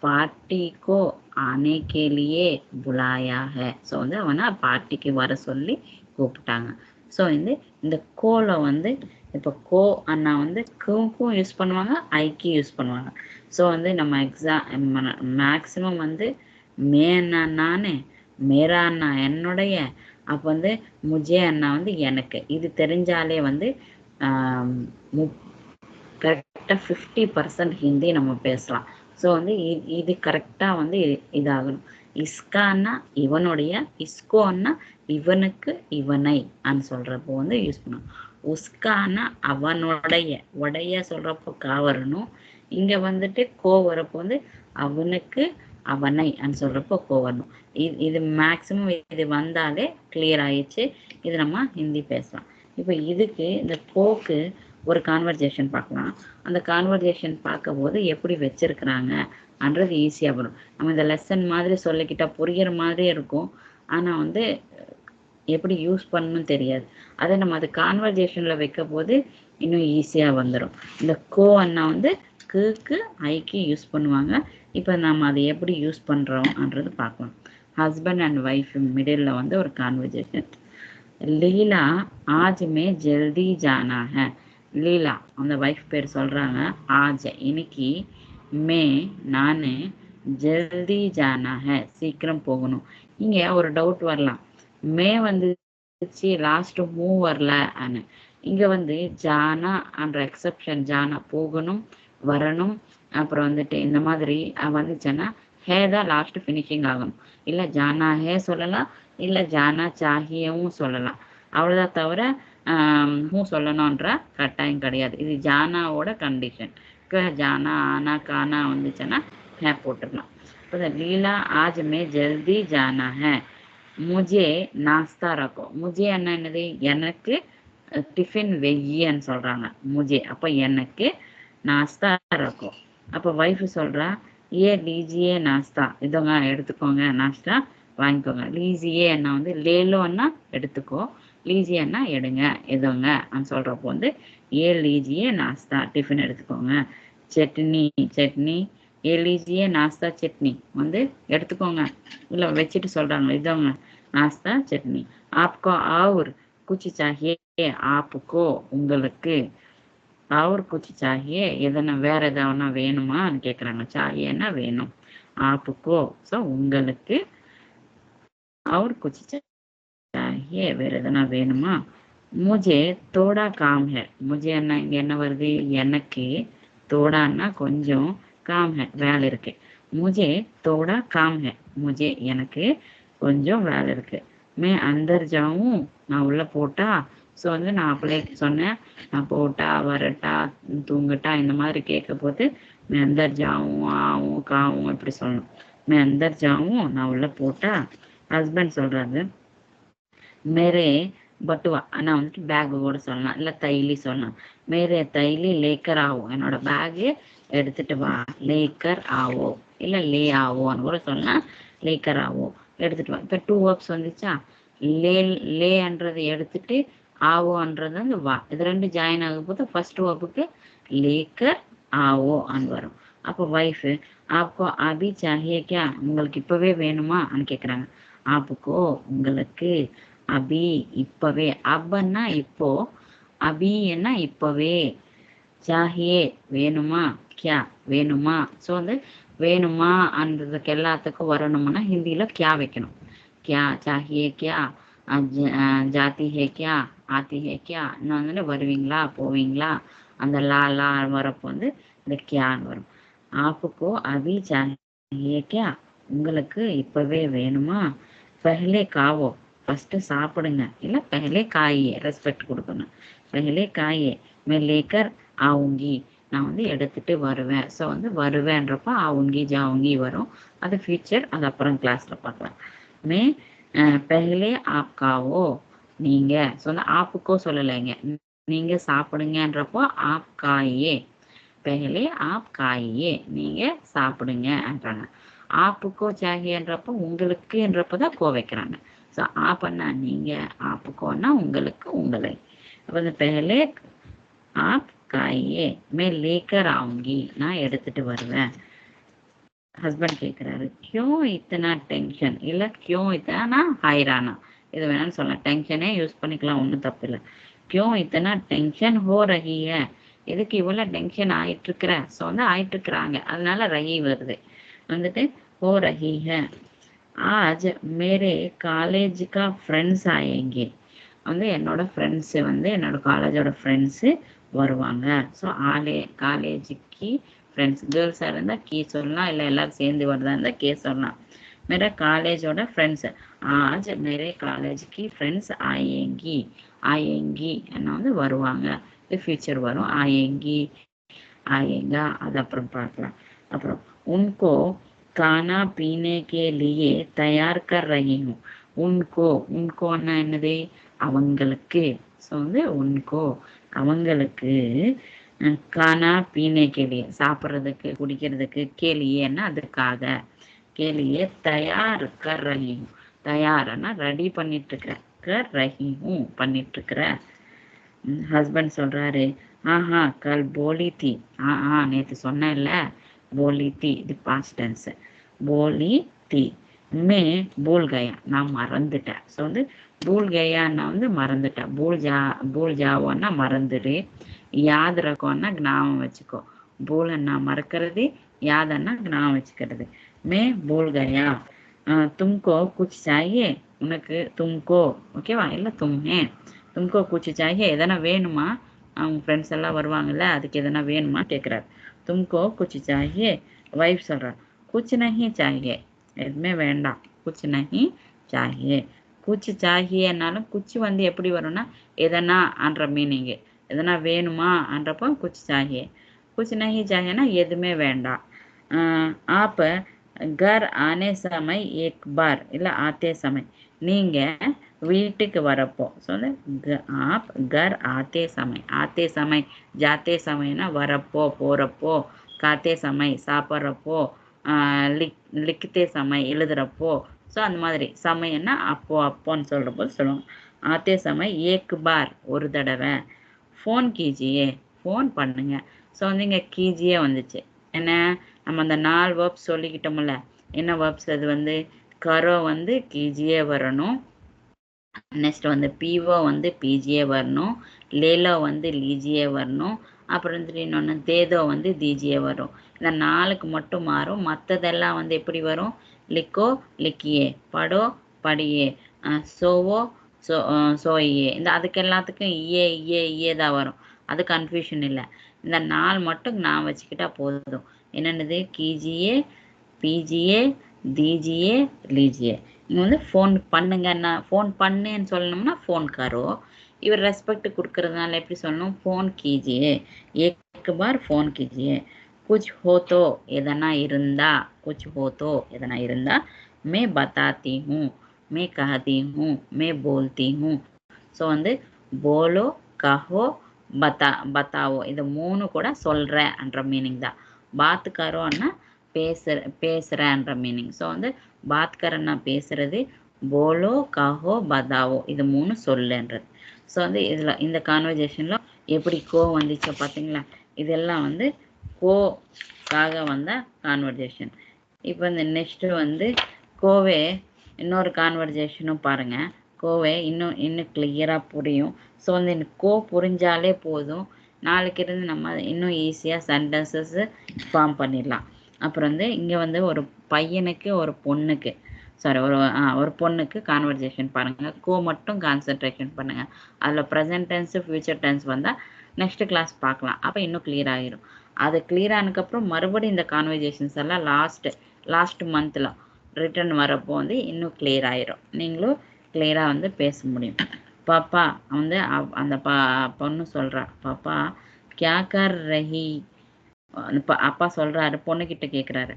பார்ட்டி கோ ஆனே கே லியே புலாயா ஹை. ஸோ வந்து அவனை பார்ட்டிக்கு வர சொல்லி கூப்பிட்டாங்க. ஸோ வந்து இந்த கோல வந்து இப்போ கோ அண்ணா வந்து க்கும் யூஸ் பண்ணுவாங்க, ஐக்கு யூஸ் பண்ணுவாங்க. ஸோ வந்து நம்ம மேக்சிமம் வந்து மே அண்ணா நானே, மேரா அண்ணா என்னுடைய, அப்போ வந்து முஜே அண்ணா வந்து எனக்கு. இது தெரிஞ்சாலே வந்து கரெக்டாக 50% ஹிந்தி நம்ம பேசலாம். ஸோ வந்து இது கரெக்டாக வந்து இதாகணும். இஸ்கான்னா இவனுடைய, இஸ்கோன்னா இவனுக்கு இவனை சொல்கிறப்போ வந்து யூஸ் பண்ணணும். உஸ்கானா அவனுடைய, உடைய சொல்கிறப்போ கா வரணும். இங்கே வந்துட்டு கோ வரப்போ வந்து அவனுக்கு அவனை சொல்கிறப்போ கோ வரணும். இது மேக்சிமம் இது வந்தாலே கிளியர் ஆயிடுச்சு. இது நம்ம ஹிந்தி பேசலாம். இப்போ இதுக்கு இந்த கோக்கு ஒரு கான்வர்சேஷன் பார்க்கலாம். அந்த கான்வர்சேஷன் பார்க்கும் போது எப்படி வச்சிருக்கிறாங்கன்றது ஈஸியாக வரும். நம்ம இந்த லெசன் மாதிரி சொல்லிக்கிட்டா புரிகிற மாதிரி இருக்கும், ஆனால் வந்து எப்படி யூஸ் பண்ணணும்னு தெரியாது. அதை நம்ம அது கான்வர்சேஷனில் வைக்க போது இன்னும் ஈஸியாக வந்துடும். இந்த கோ அண்ணா வந்து க்கு ஐக்கு யூஸ் பண்ணுவாங்க. இப்போ நம்ம அதை எப்படி யூஸ் பண்ணுறோம்ன்றது பார்க்கலாம். ஹஸ்பண்ட் அண்ட் ஒய்ஃப் மிடில் வந்து ஒரு கான்வர்சேஷன். லீலா ஆஜ் மே ஜல்தி ஜானா ஹை. லீலா அந்த ஒய்ஃப் பேர் சொல்கிறாங்க. ஆஜ் இன்னைக்கு, மே நான், ஜல்தி ஜானா ஹை சீக்கிரம் போகணும். இங்கே ஒரு டவுட் வரலாம், மே வந்துச்சு லாஸ்ட் மூவ் வரல. இங்கே வந்து ஜானா என்ற எக்ஸப்ஷன், ஜானா போகணும் வரணும், அப்புறம் வந்துட்டு இந்த மாதிரி வந்துச்சுன்னா ஹே தான் லாஸ்ட் ஃபினிஷிங் ஆகணும். இல்லை ஜானா ஹே சொல்லலாம், இல்லை ஜானா சாஹியவும் சொல்லலாம். அவ்வளோதான், தவிர சொல்லணுன்ற கட்டாயம் கிடையாது. இது ஜானாவோட கண்டிஷன். ஜானா ஆனா கானா வந்துச்சுன்னா ஹே போட்டுடலாம். இப்போ லீலா ஆஜ் மே ஜல்தி ஜானா ஹே, முஜே நாஸ்தா ரக்கோ. முஜே என்னது? எனக்கு டிஃபின் வெய்யன்னு சொல்கிறாங்க முஜே. அப்போ எனக்கு நாஸ்தா ரக்கோ. அப்போ ஒய்ஃபு சொல்கிறா ஏ லீஜியே நாஸ்தா, இதோங்க எடுத்துக்கோங்க, நாஸ்தா வாங்கிக்கோங்க. லீஜியே என்ன வந்து லேலோன்னா எடுத்துக்கோ, லீஜியன்னா எடுங்க எதுங்க சொல்கிறப்போ வந்து ஏ லீஜியே நாஸ்தா டிஃபன் எடுத்துக்கோங்க. சட்னி சட்னி ஏ லீஜியே நாஸ்தா சட்னி வந்து எடுத்துக்கோங்க. இல்லை வச்சுட்டு சொல்கிறாங்க இதுவங்க नाश्ता चटनी। आपको और कुछ चाहिए? आपको உங்களுக்கு और कुछ चाहिए எதனா வேற எதனா வேணுமான்னு கேட்குறாங்க. चाहिएன்னா வேணும், आपको ஸோ உங்களுக்கு और कुछ चाहिए வேற எதனா வேணுமா. मुझे थोड़ा काम है मुझे என்ன வருது எனக்கு தோடான்னா கொஞ்சம் काम है வேலை இருக்கு. मुझे थोड़ा काम है मुझे எனக்கு கொஞ்சம் வேலை இருக்கு. மே அந்தர் ஜாவும் நான் உள்ள போட்டா ஸோ வந்து நான் அப்படியே சொன்னேன் நான் போட்டா வரட்டா தூங்கட்டா இந்த மாதிரி கேட்க போது மே அந்தர் ஜாவும் ஆவும் காவும் இப்படி சொல்லணும். மே அந்தர் ஜாவும் நான் உள்ள போட்டா. ஹஸ்பண்ட் சொல்றாரு மேரே பட்டுவா நான் வந்துட்டு பேக் கூட சொல்லலாம் இல்லை தைலி சொல்லலாம். மேரே தைலி லேக்கர் ஆகும் என்னோட பேகு எடுத்துட்டு வா. லேக்கர் ஆவோ இல்லை லே ஆவோன்னு கூட சொல்லலாம். லேக்கர் ஆவோ எடுத்துட்டு வா. இப்போ 2 வேர்ப்ஸ் வந்துச்சா. லேன்றது எடுத்துட்டு ஆவோன்றது வந்து வா. இது ரெண்டு ஜாயின் ஆகும் போது ஃபர்ஸ்ட் வேர்புக்கு லேக்கர் ஆவோ அன்னு வரும். அப்போ ஒய்ஃபு ஆப்கோ அபி சாஹியே கியா உங்களுக்கு இப்பவே வேணுமான்னு கேட்குறாங்க. ஆப்புக்கோ உங்களுக்கு அபி இப்பவே அப்பன்னா இப்போ அபின்னா இப்பவே சாஹியே வேணுமா கியா வேணுமா. ஸோ வந்து வேணுமா அன்றதுக்கு எல்லாத்துக்கும் வரணும்னா ஹிந்தியில கியா வைக்கணும். கியா சாஹியே கியா ஜாத்தி ஹே கியா ஆத்தி ஹே கியா இன்னும் வந்து வருவீங்களா போவீங்களா அந்த லா வரப்போ வந்து இந்த கியான்னு வரும். ஆப்புக்கோ அபி சாஹியே கியா உங்களுக்கு இப்பவே வேணுமா. பஹலே காவோ ஃபர்ஸ்ட் சாப்பிடுங்க இல்லை பஹலே காயே ரெஸ்பெக்ட் கொடுக்கணும். பஹலே காயே மே லேக்கர் ஆவுங்கி நான் வந்து எடுத்துட்டு வருவேன். ஸோ வந்து வருவேன்றப்ப ஆவுங்கி ஜாவுங்கி வரும். அது ஃபியூச்சர் அது அப்புறம் கிளாஸ்ல பார்க்கலாம். மே பஹலே ஆப்காவோ நீங்க ஸோ வந்து ஆப்புக்கோ சொல்லலைங்க நீங்க சாப்பிடுங்கன்றப்போ ஆப் காயே பஹலே ஆப் காயே நீங்க சாப்பிடுங்கன்றாங்க. ஆப்புக்கோ சாகியன்றப்போ உங்களுக்குன்றப்பதான் கோ வைக்கிறாங்க. ஸோ ஆப்பன்னா நீங்க ஆப்புக்கோன்னா உங்களுக்கு உங்களை. அப்போ இந்த பஹலே ஆப் காயே மே லேக்கர் ஆவுங்கி நான் எடுத்துட்டு வருவேன். ஹஸ்பண்ட் கேட்குறாரு கியோ இத்தனா டென்ஷன் இல்லை கியோ இத்தனா ஹைரானா இது வேணாலும் சொல்லலாம். டென்ஷனே யூஸ் பண்ணிக்கலாம் ஒன்றும் தப்பு இல்லை. கியோ இத்தனா டென்ஷன் ஹோ ரஹிய எதுக்கு இவ்வளோ டென்ஷன் ஆயிட்டு இருக்கிற. ஸோ வந்து ஆயிட்டு இருக்கிறாங்க அதனால ரஹி வருது வந்துட்டு ஹோ ரஹிய. ஆஜ் மேரே காலேஜ் கா ஃப்ரெண்ட்ஸ் ஆயேங்கே வந்து என்னோட ஃப்ரெண்ட்ஸு வந்து என்னோட காலேஜோட ஃப்ரெண்ட்ஸு வருவாங்க. ஸோ காலேஜுக்கு ஃப்ரெண்ட்ஸ் கேர்ள்ஸாக இருந்தால் கீ சொல்லலாம் இல்லை எல்லாரும் சேர்ந்து வருதா இருந்தால் கே சொல்லலாம். मेरा காலேஜோட ஃப்ரெண்ட்ஸ் ஆஜ் மேரே காலேஜுக்கு ஃப்ரெண்ட்ஸ் ஆயேங்கி என்ன வந்து வருவாங்க. இது ஃபியூச்சர் வரும். ஆயேங்கா அது அப்புறம் பார்க்கலாம். அப்புறம் உன்கோ கானா பீனே கே லியே தயார் கர் ரஹி ஹூம். உன்கோன்னா என்னது அவங்களுக்கு. ஸோ வந்து உன்கோ அவங்களுக்கு கானா பீனே கேலியே சாப்பிட்றதுக்கு குடிக்கிறதுக்கு கேலியேன்னா அதுக்காக கேலியே தயார் கர் ரஹி ஹூம் தயார்னா ரெடி பண்ணிட்டு இருக்கிற கர் ரஹி ஹூம் பண்ணிட்டு இருக்கிற. ஹஸ்பண்ட் சொல்றாரு ஆஹா கல் போலி தி நேற்று சொன்னேன்ல போலி தி இது பாஸ்ட் டென்ஸ். போலி தி மே பூல் கயா நான் மறந்துட்டேன். ஸோ வந்து பூல் கயான்னா வந்து மறந்துட்டேன். பூல் ஜாவோன்னா மறந்துடு. யாத் ரக்கோன்னா ஞாபகம் வச்சுக்கோ. பூலன்னா மறக்கிறது யாதன்னா ஞாபகம் வச்சுக்கிறது. மே பூல் கயா தும்கோ குச் சாயே உனக்கு தும்கோ ஓகேவா இல்லை தும்ஹே தும்கோ குச் சாயே எதனா வேணுமா. அவங்க ஃப்ரெண்ட்ஸ் எல்லாம் வருவாங்கல்ல அதுக்கு எதனா வேணுமா கேட்குறாரு. தும்கோ குச் சாயே வைஃப் சொல்கிறார் குச் நஹி சாயே எதுவுமே வேண்டாம். குச் நஹி சாயே குச் சாஹியன்னாலும் குச்சி வந்து எப்படி வரும்னா எதனா அன்ற மீனிங்கு. எதனா வேணுமா அன்றப்போ குச் சாஹியே. குச் நஹி சாஹியன்னா எதுவுமே வேண்டாம். ஆப்ப கர் ஆனே சமய் ஏக் பார் இல்லை ஆத்தே சமய் நீங்கள் வீட்டுக்கு வரப்போ. ஸோ வந்து ஆப் கர் ஆத்தே சமய் ஜாத்தே சமயனா வரப்போ போகிறப்போ காத்தே சமய் சாப்பிட்றப்போ லிக்தே சமய் எழுதுறப்போ ஸோ அந்த மாதிரி சமயம்னா அப்போ அப்போன்னு சொல்கிற போது சொல்லுவாங்க. ஆத்தே சமயம் ஏக் பார் ஒரு தடவை, ஃபோன் கீஜியே ஃபோன் பண்ணுங்க. ஸோ வந்து இங்கே கீஜியே வந்துச்சு. என்ன நம்ம அந்த 4 வேர்ப்ஸ் சொல்லிக்கிட்டோம்ல, என்ன வேர்ப்ஸ் அது வந்து கரோ வந்து கீஜியே வரணும், நெக்ஸ்ட் வந்து பீவோ வந்து பிஜியே வரணும், லேலோ வந்து லீஜியே வரணும், அப்புறம் வந்துட்டு இன்னொன்று தேதோ வந்து தீஜியே வரும். இந்த 4க்கு மட்டும் மாறும். மற்றதெல்லாம் வந்து எப்படி வரும்? லிக்கோ லிக்கியே, படோ படியே, சோவோ சோயே. இந்த அதுக்கு எல்லாத்துக்கும் இயே தான் வரும். அது கன்ஃபியூஷன் இல்லை. இந்த 4 மட்டும் நான் வச்சுக்கிட்டா போதும். என்னென்னது? கீஜியே, பிஜியே, தீஜியே, லீஜியே. இங்கே வந்து ஃபோன் பண்ணுங்கன்னா ஃபோன் பண்ணுன்னு சொல்லணும்னா ஃபோன் கரோ. இவர் ரெஸ்பெக்ட் கொடுக்கறதுனால எப்படி சொல்லணும்? ஃபோன் கீஜியே, ஏக் பார் ஃபோன் கீஜியே. குச் ஹோத்தோ எதனா இருந்தா, குச் ஹோத்தோ எதனா இருந்தா, மே பத்தாத்தி ஹூ, மே கஹதி ஹூ, மே போல்தி ஹூ. ஸோ வந்து போலோ, கஹோ, பத்தாவோ இது 3 கூட சொல்கிறேன்ற மீனிங் தான். பாத் கரோன்னா பேசுகிறேன்ற மீனிங். ஸோ வந்து பாத் கரன்னா பேசுறது, போலோ, கஹோ, பதாவோ இது 3 சொல்லுன்றது. ஸோ வந்து இதில் இந்த கான்வர்சேஷனில் எப்படி கோ வந்துச்சோ பார்த்தீங்களா? இதெல்லாம் வந்து கோக்காக வந்த கான்வர்சேஷன். இப்போ இந்த நெக்ஸ்ட்டு வந்து கோவே இன்னொரு கான்வர்சேஷனும் பாருங்கள். கோவே இன்னும் கிளியராக புரியும். ஸோ வந்து எனக்கு கோ புரிஞ்சாலே போதும், நாளைக்கு இருந்து நம்ம இன்னும் ஈஸியாக சென்டென்சஸ் ஃபார்ம் பண்ணிடலாம். அப்புறம் வந்து இங்கே வந்து ஒரு பையனுக்கு ஒரு பொண்ணுக்கு ஒரு பொண்ணுக்கு கான்வர்சேஷன் பாருங்கள். கோ மட்டும் கான்சன்ட்ரேஷன் பண்ணுங்கள். அதில் ப்ரெசன்ட் டென்ஸு ஃப்யூச்சர் டென்ஸ் வந்தால் நெக்ஸ்ட் கிளாஸ் பார்க்கலாம். அப்போ இன்னும் கிளியர் ஆகிரும். அது கிளியர் ஆனதுக்கப்புறம் மறுபடியும் இந்த கான்வர்சேஷன்ஸ் எல்லாம் லாஸ்ட் மந்தில் ரிட்டர்ன் வரப்போ வந்து இன்னும் கிளியர் ஆகிரும். நீங்களும் கிளியராக வந்து பேச முடியும். பாப்பா வந்து அந்த பொண்ணு சொல்கிறா, பாப்பா கியா கர் ரஹி, அப்பா சொல்கிறாரு, பொண்ணுக்கிட்ட கேட்குறாரு,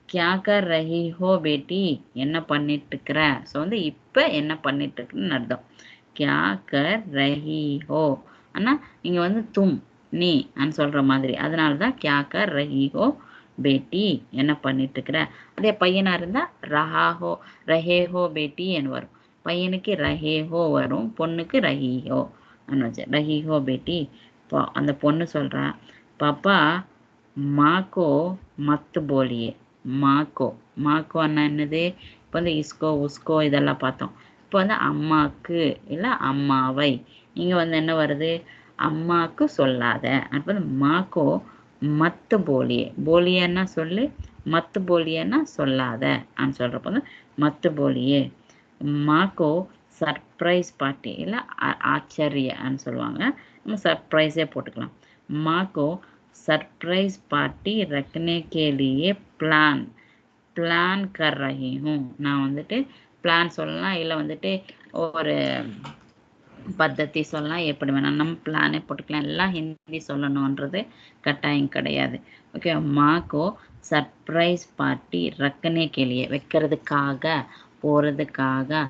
கியா கர் ரஹி ஹோ பேட்டி, என்ன பண்ணிட்டு இருக்கிற. ஸோ வந்து இப்போ என்ன பண்ணிட்டு இருக்குன்னு அர்த்தம். கியா கர் ரஹி ஹோ ஆனால் இங்கே வந்து தும் நீ அன்னு சொல்கிற மாதிரி. அதனால தான் கியா கர் ரஹி ஹோ பேட்டி என்ன பண்ணிட்டு இருக்கிற. அதே பையனாக இருந்தால் ரஹே ஹோ பேட்டி என்று வரும். பையனுக்கு ரஹே ஹோ வரும், பொண்ணுக்கு ரஹி ஹோ வச்சு ரஹி ஹோ பேட்டி. அந்த பொண்ணு சொல்கிறா, பாப்பா மாக்கோ மத்து போலியே. மாக்கோன்னா என்னது? இப்போ வந்து இஸ்கோ உஸ்கோ இதெல்லாம் பார்த்தோம். இப்போ வந்து அம்மாக்கு இல்லை அம்மாவை. இங்கே வந்து என்ன வருது? அம்மாவுக்கு சொல்லாத. அப்போ வந்து மாக்கோ மத்து போலியே. போலியன்னா சொல்லு, மத்து போலியன்னா சொல்லாத அப்படின்னு சொல்கிறப்ப வந்து மத்து போலியே. மாக்கோ சர்ப்ரைஸ் பார்ட்டி இல்லை ஆச்சரியன்னு சொல்லுவாங்க. நம்ம சர்ப்ரைஸே போட்டுக்கலாம். மாக்கோ सरप्राइज पार्टी रखने के लिए प्लान कर रही हूँ. நான் வந்துட்டு பிளான் சொல்லலாம், இல்லை வந்துட்டு ஒரு பద్ధதி சொல்லலாம், எப்படி வேணாம் நம்ம பிளானே போட்டுக்கலாம். எல்லாம் ஹிந்தி சொல்லணுன்றது கட்டாயம் கிடையாது. ஓகே. மாக்கோ சர்ப்ரைஸ் பார்ட்டி ரக்கனே கேலியே, வைக்கிறதுக்காக, போகிறதுக்காக,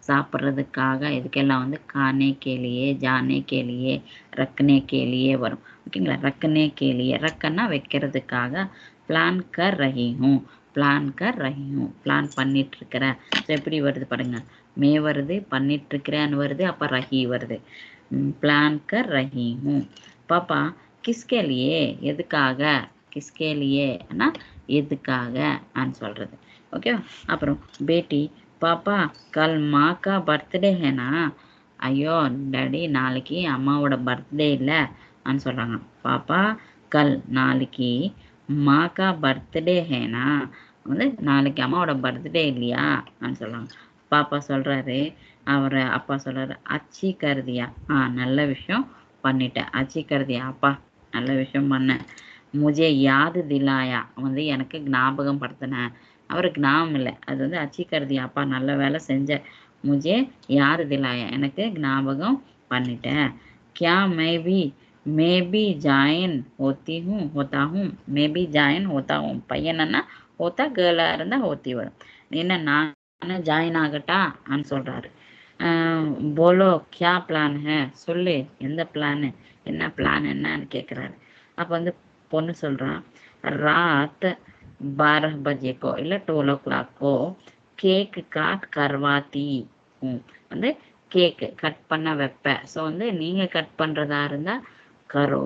சாப்பிட்றதுக்காக, இதுக்கெல்லாம் வந்து கானே கேலியே, ஜானே கேலியே, ரக்கனே கேலியே வரும். ஓகேங்களா? ரக்கனே கேலியே, ரக்கன்னா வைக்கிறதுக்காக, பிளான் கர் ரஹி ஹூம், பிளான் கர் ரஹி ஹூம், பிளான் பண்ணிட்டு இருக்கிறேன். ஸோ எப்படி வருது பாருங்க, மே வருது, பண்ணிட்டு இருக்கிறேன்னு வருது, அப்போ ரஹி வருது. பிளான் கர் ரஹி ஹூம். பாப்பா கிஸ்கே லியே, எதுக்காக, கிஸ்கே லியேனா எதுக்காக ஆன்னு சொல்கிறது. ஓகேவா? அப்புறம் பேட்டி பாப்பா கல் மாக்கா பர்த்டே ஹேனா. ஐயோ டாடி நாளைக்கு அம்மாவோட பர்த்டே இல்லை அப்படின்னு சொல்கிறாங்க. பாப்பா கல் நாளைக்கு மாக்கா பர்த்டே ஹேனா, வந்து நாளைக்கு அம்மாவோட பர்த்டே இல்லையா அப்படின்னு சொல்கிறாங்க. பாப்பா சொல்கிறாரு, அப்பா சொல்கிறாரு, அச்சி கருதியா, நல்ல விஷயம் பண்ணிட்டேன். அச்சி கருதியா, அப்பா நல்ல விஷயம் பண்ணேன். முஜே யாது திலாயா, வந்து எனக்கு ஞாபகம் படுத்தினேன். அவருக்கு ஞாபகம் இல்லை, அது வந்து அச்சி கருதியா, அப்பா நல்ல வேலை செஞ்ச. முஜே யாது திலாயா, எனக்கு ஞாபகம் பண்ணிட்டேன். கியா மேபி ஜாயின் ஹோத்தா ஹூம், மேபி ஜாயின் ஹோத்தா ஹூம். பையனா ஹோத்தா, கேர்ளாக இருந்தால் ஹோத்தி வரும். என்ன நான் ஜாயின் ஆகட்டா அப்படின்னு சொல்கிறாரு. போலோ கியா பிளான் ஹே, சொல்லு எந்த பிளானு, என்ன பிளான் என்னன்னு கேட்குறாரு. அப்போ வந்து பொண்ணு சொல்கிறான், रात 12 बजे को இல்லை 12 o'clock को கேக் காட் கர்வாத்தி வந்து கேக்கு கட் பண்ண வைப்பேன். ஸோ வந்து நீங்கள் கட் பண்ணுறதா இருந்தால் கரோ,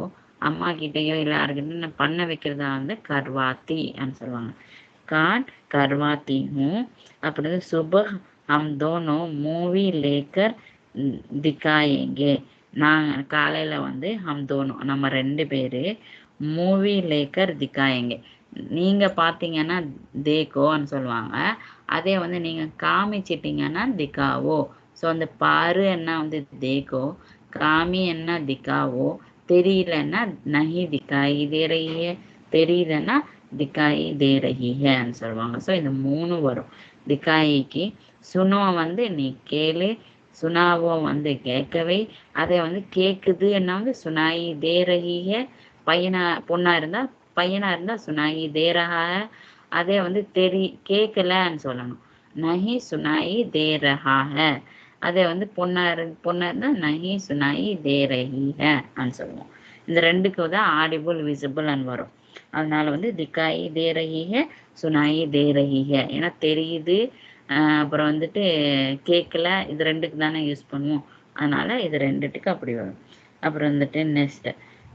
அம்மா கிட்டேயோ இல்லை யாருக்கிட்ட பண்ண வைக்கிறதா வந்து கர்வாத்தின்னு சொல்லுவாங்க. काट करवाती हूँ अपने सुबह हम दोनों மூவி लेकर दिखाएंगे. நான் காலையில் வந்து ஹம் தோனும் நம்ம 2 பேர் மூவி லேக்கர் திக்காயங்க. நீங்கள் பார்த்தீங்கன்னா தேக்கோன்னு சொல்லுவாங்க. அதே வந்து நீங்கள் காமிச்சிட்டிங்கன்னா திக்காவோ. ஸோ அந்த பாரு என்ன வந்து தேக்கோ, காமி என்ன திக்காவோ, தெரியலன்னா நஹி திக்காயி தே ரஹி ஹை, தெரியலன்னா திக்காயி தே ரஹி ஹைன்னு சொல்லுவாங்க. ஸோ இந்த 3 வரும். திக்காயிக்கு சுனோ வந்து நீ கேளு, சுனாவோ வந்து கேட்கவே, அதை வந்து கேட்குது என்ன வந்து சுனாயி தே ரஹி ஹை. பொண்ணா இருந்தா பையனா இருந்தா சுனாயி தே ரஹா ஹை. அதே வந்து கேட்கலன்னு சொல்லணும், நஹி சுனாயி தே ரஹா ஹை. அதே வந்து பொண்ணா இருந்தா நஹி சுனாயி தே ரஹி ஹைன்னு சொல்லுவோம். இந்த 2க்கு தான் ஆடிபிள் விசிபிள்னு வரும். அதனால வந்து திக்காயி தே ரஹி ஹை, சுனாயி தே ரஹி ஹை. ஏன்னா தெரியுது, அப்புறம் வந்துட்டு கேட்கல, இது 2க்கு தானே யூஸ் பண்ணுவோம். அதனால இது 2க்கு அப்படி வரும். அப்புறம் வந்துட்டு நெக்ஸ்ட்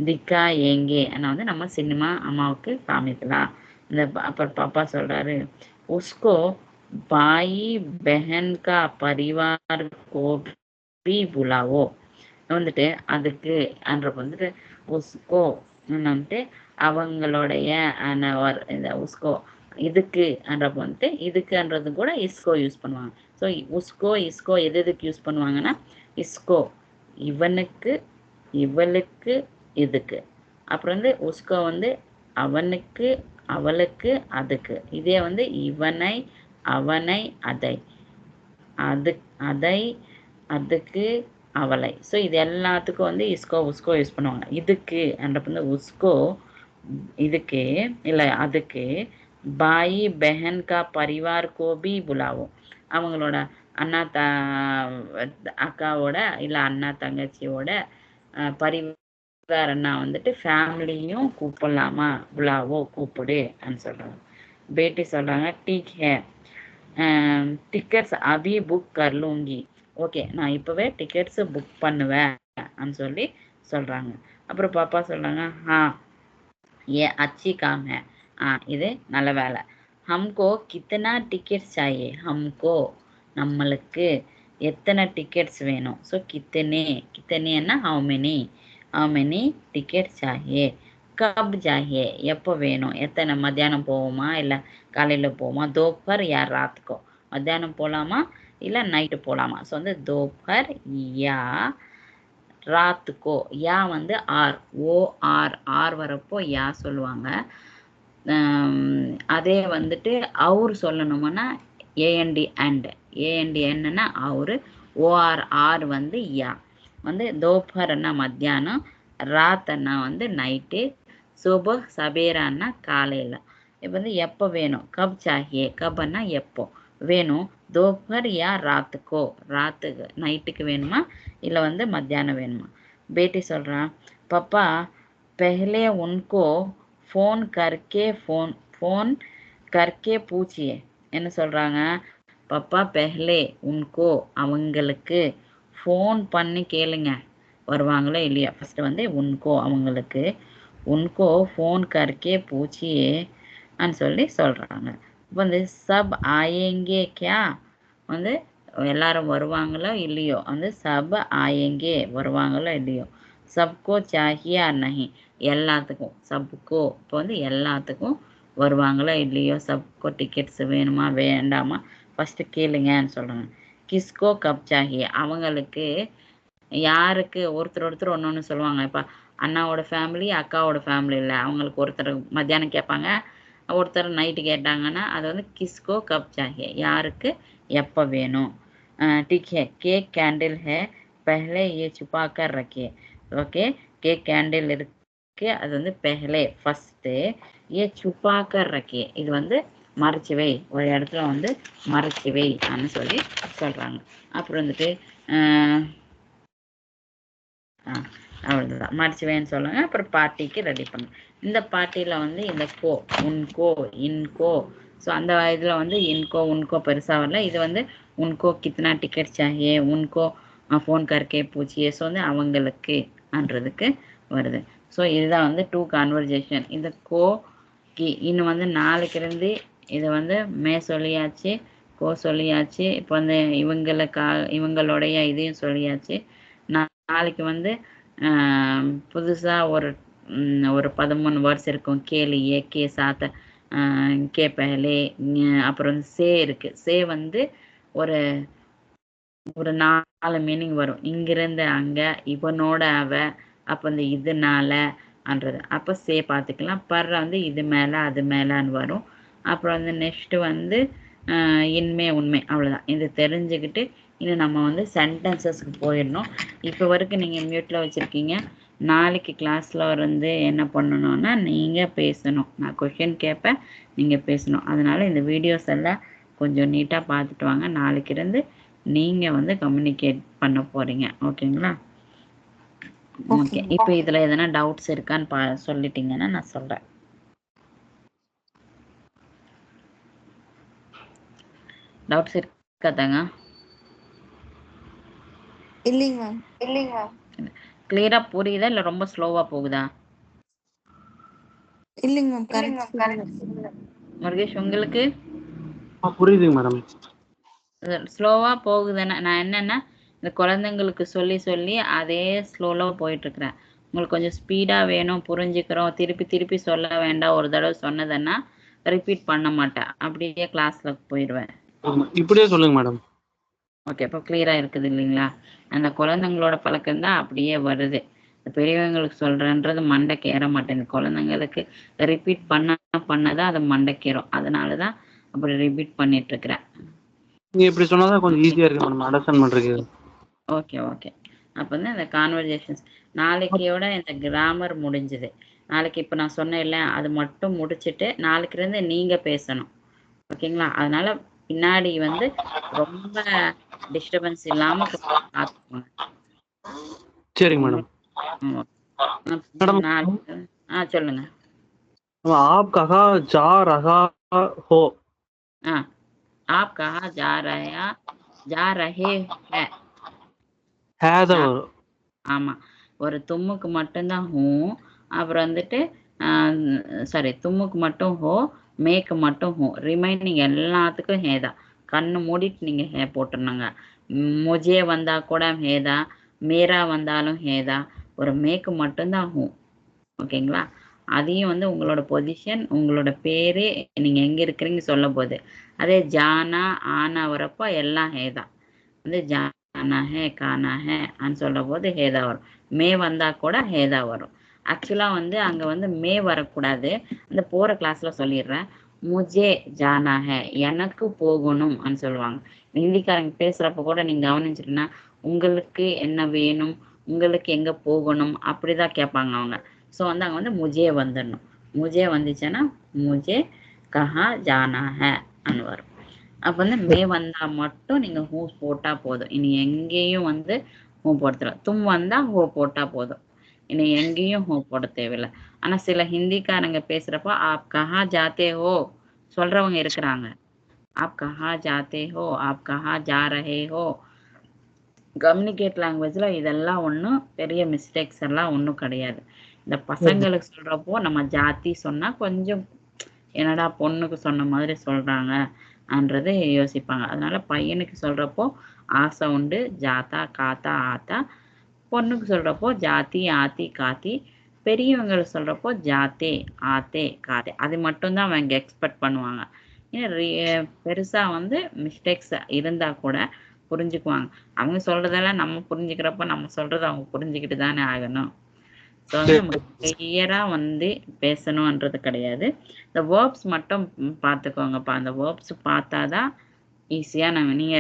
திக்கா ஏங்கே வந்து நம்ம சினிமா அம்மாவுக்கு காமிக்கலாம். இந்த அப்புறம் பாப்பா சொல்றாரு, உஸ்கோ பாயி பெஹன் கா பரிவார் கோ பி புலாவோ. வந்துட்டு அதுக்கு அன்றப்ப வந்துட்டு உஸ்கோ வந்துட்டு அவங்களுடைய இந்த உஸ்கோ இதுக்கு அன்றப்ப வந்துட்டு இதுக்குன்றது கூட இஸ்கோ யூஸ் பண்ணுவாங்க. ஸோ உஸ்கோ இஸ்கோ எதுக்கு யூஸ் பண்ணுவாங்கன்னா, இஸ்கோ இவனுக்கு, இவளுக்கு, இதுக்கு. அப்புறம் வந்து உஸ்கோ வந்து அவனுக்கு, அவளுக்கு, அதுக்கு. இதே வந்து இவனை, அவனை, அதை, அதை, அதுக்கு, அவளை. ஸோ இது எல்லாத்துக்கும் வந்து இஸ்கோ உஸ்கோ யூஸ் பண்ணுவாங்க. இதுக்கு என்றப்ப வந்து உஸ்கோ இதுக்கு இல்லை அதுக்கு, பாயி பெஹன் கா பரிவார் கோபி புலாவோ. அவங்களோட அண்ணா அக்காவோட இல்லை அண்ணா தங்கச்சியோட பரிவாரன்னா வந்துட்டு ஃபேமிலியும் கூப்பிடலாமா, புலாவோ கூப்பிடு சொல்கிறாங்க. பேட்டி சொல்கிறாங்க, டீக் ஹே டிக்கெட்ஸ் அபி புக் கர்லூங்கி. ஓகே, நான் இப்போவே டிக்கெட்ஸு புக் பண்ணுவேன் சொல்லி சொல்கிறாங்க. அப்புறம் பாப்பா சொல்கிறாங்க, ஏ அச்சி காம் ஹே. இது நல்ல வேலை. ஹம்கோ கித்தனா டிக்கெட்ஸ் சாயே, ஹம்கோ நம்மளுக்கு எத்தனை டிக்கெட்ஸ் வேணும். ஸோ கித்தனேன்னா ஹவு மெனி டிக்கெட்ஸ் சாயே. கப் ஜாயே எப்போ வேணும், எத்தனை மத்தியானம் போவோமா இல்லை காலையில் போவோமா, தோப்பர் யா ராத்துக்கோ மத்தியானம் போகலாமா இல்லை நைட்டு போகலாமா. ஸோ வந்து தோப்பர் யா ராத்துக்கோ. யா வந்து ஆர், ஆர் வரப்போ யா சொல்லுவாங்க. அதே வந்துட்டு அவர் சொல்லணும்னா ஏஎன்டி என்னன்னா அவரு, ஆர் வந்து யா வந்து தோப்பர்னா மத்தியானம், ராத்தன்னா வந்து நைட்டு, சுப சபேரான்னா காலையில். இப்போ வந்து எப்போ வேணும், கப் சாஹியே, கப்னா எப்போ வேணும், தோப்பர் யா ராத்துக்கோ ராத்துக்கு நைட்டுக்கு வேணுமா இல்லை வந்து மத்தியானம் வேணுமா. பேட்டி சொல்கிறான், பப்பா पहले उनको ஃபோன் கர்க்கே பூச்சியே. என்ன சொல்கிறாங்க, பப்பா பெஹ்லே உன்கோ அவங்களுக்கு, ஃபோன் பண்ணி கேளுங்க வருவாங்களோ இல்லையா. ஃபஸ்ட்டு வந்து உன்கோ அவங்களுக்கு, உன்கோ ஃபோன் கர்க்கே பூச்சியே சொல்லி சொல்கிறாங்க. இப்போ வந்து சப் ஆயேங்கே கியா வந்து எல்லாரும் வருவாங்களோ இல்லையோ, வந்து சப் ஆயேங்கே வருவாங்களோ இல்லையோ, சப்கோ சாஹியே நஹி எல்லாத்துக்கும், சப்கோ இப்போ வந்து எல்லாத்துக்கும் வருவாங்களோ இல்லையோ, சப்கோ டிக்கெட்ஸ் வேணுமா வேண்டாமா ஃபஸ்ட்டு கேளுங்கன்னு சொல்கிறாங்க. கிஸ்கோ கப் சாஹியே அவங்களுக்கு யாருக்கு, ஒருத்தர் ஒன்று சொல்லுவாங்க. இப்போ அண்ணாவோட ஃபேமிலி அக்காவோட ஃபேமிலி இல்லை, அவங்களுக்கு ஒருத்தர் மத்தியானம் கேட்பாங்க, ஒருத்தர் நைட்டு கேட்டாங்கன்னா அது வந்து கிஸ்கோ கப் சாஹியே யாருக்கு எப்போ வேணும். ठीक है, केक कैंडल है पहले ये छुपा कर रखिए. ஓகே, கேக் கேண்டில் இருக்கு, அது வந்து பெஹலே ஃபஸ்ட்டு, ஏ சுப்பாக்கர் ரக்கே இது வந்து மறைச்சி வை, ஒரு இடத்துல வந்து மறைச்சி வைன்னு சொல்லி சொல்கிறாங்க. அப்புறம் வந்துட்டு அவ்வளோதான், மறைச்சி வைன்னு சொல்லுவாங்க. அப்புறம் பார்ட்டிக்கு ரெடி பண்ணுங்க. இந்த பார்ட்டியில் வந்து இந்த கோ, உன்கோ, இன்கோ, ஸோ அந்த இதில் வந்து இன்கோ உன்கோ பெருசாக வரல. இது வந்து உன்கோ கித்னா டிக்கெட் சாஹியே, உன்கோ ஃபோன் கர்க்கே பூச்சியே, ஸோ வந்து அவங்களுக்குன்றதுக்கு வருது. ஸோ இதுதான் வந்து டூ கான்வர்ஜேஷன். இந்த கோ கி இன்னும் வந்து நாளைக்கு இருந்து இது வந்து மே சொல்லியாச்சு, கோ சொல்லியாச்சு. இப்போ வந்து இவங்களுடைய இதையும் சொல்லியாச்சு. நாளைக்கு வந்து புதுசாக ஒரு 13 வேர்ட்ஸ் இருக்கும். கேலியே, கே சாத்த, கே பஹலே, அப்புறம் வந்து சே இருக்கு. சே வந்து ஒரு ஒரு 4 மீனிங் வரும். இங்கிருந்து அங்க, இவனோட அவ, அப்ப இந்த இதனாலன்றது. அப்ப சே பார்த்துக்கலாம். பர்ற வந்து இது மேல அது மேலன்னு வரும். அப்புறம் வந்து நெக்ஸ்ட் வந்து இன்மே உண்மை, அவ்வளோதான். இது தெரிஞ்சுக்கிட்டு இன்னும் நம்ம வந்து சென்டென்சஸ்க்கு போயிடணும். இப்போ வரைக்கும் நீங்கள் மியூட்டில் வச்சுருக்கீங்க. நாளைக்கு கிளாஸில் வந்து என்ன பண்ணணும்னா நீங்கள் பேசணும். நான் கொஷின் கேட்பேன், நீங்கள் பேசணும். அதனால் இந்த வீடியோஸ் எல்லாம் கொஞ்சம் நீட்டாக பார்த்துட்டு வாங்க. நாளைக்கு இருந்து நீங்கள் வந்து கம்யூனிகேட் பண்ண போகிறீங்க. ஓகேங்களா? ஓகே. இப்போ இதில் எதனா டவுட்ஸ் இருக்கான்னு சொல்லிட்டீங்கன்னா நான் சொல்கிறேன். டவுட்ஸ் இருக்காதாங்க? இல்லைங்க மேம். கிளியரா புரியுதா இல்லை ரொம்ப ஸ்லோவா போகுதா? இல்லைங்க மேம், கரெக்ட். முருகேஷ் உங்களுக்கு புரியுதுங்க மேடம். ஸ்லோவா போகுதுன்னா நான் என்னன்னா இந்த குழந்தைங்களுக்கு சொல்லி சொல்லி அதே ஸ்லோலா போயிட்டு இருக்கிறேன். உங்களுக்கு கொஞ்சம் ஸ்பீடா வேணும், புரிஞ்சுக்கிறோம், திருப்பி திருப்பி சொல்ல வேண்டாம், ஒரு தடவை சொன்னதுன்னா ரிப்பீட் பண்ண மாட்டேன், அப்படியே கிளாஸ்ல போயிடுவேன். இப்படியே சொல்லுங்க மேடம். ஓகே, இப்போ கிளியரா இருக்குது இல்லைங்களா? அந்த குழந்தைங்களோட பழக்கம் தான் அப்படியே வருது. பெரியவங்களுக்கு சொல்றேன்றது மண்டைக்கு ஏற மாட்டேங்குது. குழந்தைங்களுக்கு ரிப்பீட் பண்ணதான் அது மண்டைக்கு ஏறும். அதனாலதான் அப்படி ரிப்பீட் பண்ணிட்டு இருக்கிறேன். நீங்க இப்படி சொன்னாதான் கொஞ்சம் ஈஸியா இருக்கு மேடம் அண்டர்ஸ்டாண்ட் பண்றதுக்கு. Okay okay. அப்போ வந்து இந்த கான்வர்சேஷன்ஸ் நாளைக்கையோட இந்த கிராமர் முடிஞ்சுது. நாளைக்கு இப்போ நான் சொன்னேன்ல அது மட்டும் முடிச்சுட்டு நாளைக்கு இருந்து நீங்க பேசணும். ஓகேங்களா? அதனால பின்னாடி வந்து ரொம்ப டிஸ்டர்பன்ஸ் இல்லாம கொஞ்சம் பார்த்துக்கோங்க. சரிங்க மேடம். மேடம் சொல்லுங்க. आप कहाँ जा रहा हो? आप कहाँ जा रहे हैं? ஆமா, ஒரு தும்முக்கு மட்டும்தான் ஹூ, அப்புறம் வந்துட்டு சாரி தும்முக்கு மட்டும் ஹோ, மேக்கு மட்டும் ஹூ, ரிமைனிங் எல்லாத்துக்கும் ஹே தான். கண்ணு மூடிட்டு நீங்க ஹே போட்டுருணுங்க. முஜே வந்தா கூட ஹே தான், மேரா வந்தாலும் ஹே தான். ஒரு மேக்கு மட்டும்தான் ஹூ. ஓகேங்களா? அதையும் வந்து உங்களோட பொசிஷன், உங்களோட பேரு, நீங்க எங்க இருக்கிறீங்க சொல்ல போகுது. அதே ஜானா ஆனா வரப்போ எல்லாம் ஹே தான். வந்து ஜானா ஹே கானா ஹே அன்னு சொல்ற போது ஹேதா வரும். மே வந்தா கூட ஹேதா வரும். ஆக்சுவலா வந்து அங்க வந்து மே வரக்கூடாது. அந்த போற கிளாஸ்ல சொல்லிடுறேன். முஜே ஜானா ஹே, எனக்கு போகணும் அன்னு சொல்லுவாங்க. ஹிந்திக்காரங்க பேசுறப்ப கூட நீங்க கவனிச்சிட்டுன்னா உங்களுக்கு என்ன வேணும், உங்களுக்கு எங்க போகணும் அப்படிதான் கேட்பாங்க அவங்க. ஸோ வந்து அங்க வந்து முஜே வந்துடணும். முஜே வந்துச்சுன்னா முஜே கஹா ஜானா ஹே அன்னு வரும். அப்போ வந்து மே வந்தா மட்டும் நீங்க ஹூ போட்டா போதும். இனி எங்கேயும் வந்து ஹூ போடுற, தும் வந்தா ஹூ போட்டா போதும். இனி எங்கேயும் ஹூ போட தேவையில்லை. ஆனா சில ஹிந்திக்காரங்க பேசுறப்போ ஆப் கஹா ஜாத்தே ஹோ சொல்றவங்க இருக்கிறாங்க. ஆப் கஹா ஜாத்தே ஹோ, ஆப் கஹா ஜா ரஹே ஹோ. கம்யூனிகேட் லாங்குவேஜ்ல இதெல்லாம் ஒன்றும் பெரிய மிஸ்டேக்ஸ் எல்லாம் ஒன்றும் கிடையாது. இந்த பசங்களுக்கு சொல்றப்போ நம்ம ஜாதி சொன்னா கொஞ்சம் என்னடா பொண்ணுக்கு சொன்ன மாதிரி சொல்றாங்கன்றது யோசிப்பாங்க. அதனால பையனுக்கு சொல்றப்போ ஆசை உண்டு, ஜாத்தா காத்தா ஆத்தா. பொண்ணுக்கு சொல்றப்போ ஜாத்தி ஆத்தி காத்தி. பெரியவங்களுக்கு சொல்றப்போ ஜாத்தே ஆத்தே காத்தே. அது மட்டும்தான் அவங்க எக்ஸ்பெக்ட் பண்ணுவாங்க. பெருசா வந்து மிஸ்டேக்ஸ் இருந்தா கூட புரிஞ்சுக்குவாங்க. அவங்க சொல்றதெல்லாம் நம்ம புரிஞ்சுக்கிறப்ப நம்ம சொல்றதை அவங்க புரிஞ்சுக்கிட்டு தானே ஆகணும். ஸோ வந்து நமக்கு கிளியரா வந்து பேசணும்ன்றது கிடையாது. இந்த வேர்ப்ஸ் மட்டும் பார்த்துக்கோங்கப்பா. அந்த வேர்ப்ஸ் பார்த்தாதான் ஈஸியா நீங்க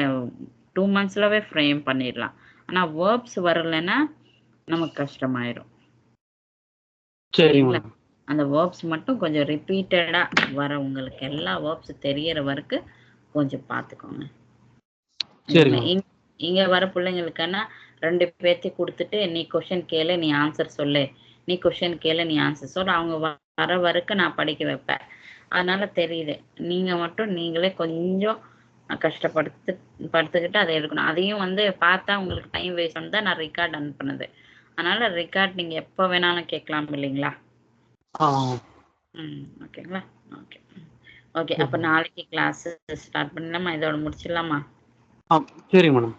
2 monthsலவே ஃப்ரேம் பண்ணிடலாம். ஆனா வேர்ப்ஸ் வரலைன்னா நமக்கு கஷ்டமாயிரும். சரிங்களா? அந்த வேர்ப்ஸ் மட்டும் கொஞ்சம் ரிப்பீட்டடா வர, உங்களுக்கு எல்லா வேர்ப்ஸ் தெரியற வரைக்கும் கொஞ்சம் பார்த்துக்கோங்க. இங்க வர பிள்ளைங்களுக்கான 2 பேர்த்தி கொடுத்துட்டு நீ கொஸ்டின் கேளு நீ ஆன்சர் சொல்லு, நீ கொஸ்டின் கேளு நீ ஆன்சர் சொல்ல, அவங்க வர வரைக்கும் நான் படிக்க வைப்பேன். அதனால தெரியுது. நீங்க மட்டும் நீங்களே கொஞ்சம் படுத்துக்கிட்டு அதை எடுக்கணும். அதையும் வந்து பார்த்தா உங்களுக்கு டைம் வேஸ்ட் தான் நான் ரெக்கார்ட் அனுப்புனது. அதனால ரெக்கார்ட் நீங்க எப்போ வேணாலும் கேட்கலாம் இல்லைங்களா? ஓகேங்களா? ஓகே. ஓகே. அப்ப நாளைக்கு கிளாஸ் ஸ்டார்ட் பண்ணலாமா? இதோட முடிச்சிடலாமா? சரி madam.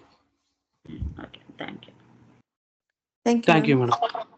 Okay. Thank you. Thank you thank you ma'am. Madam.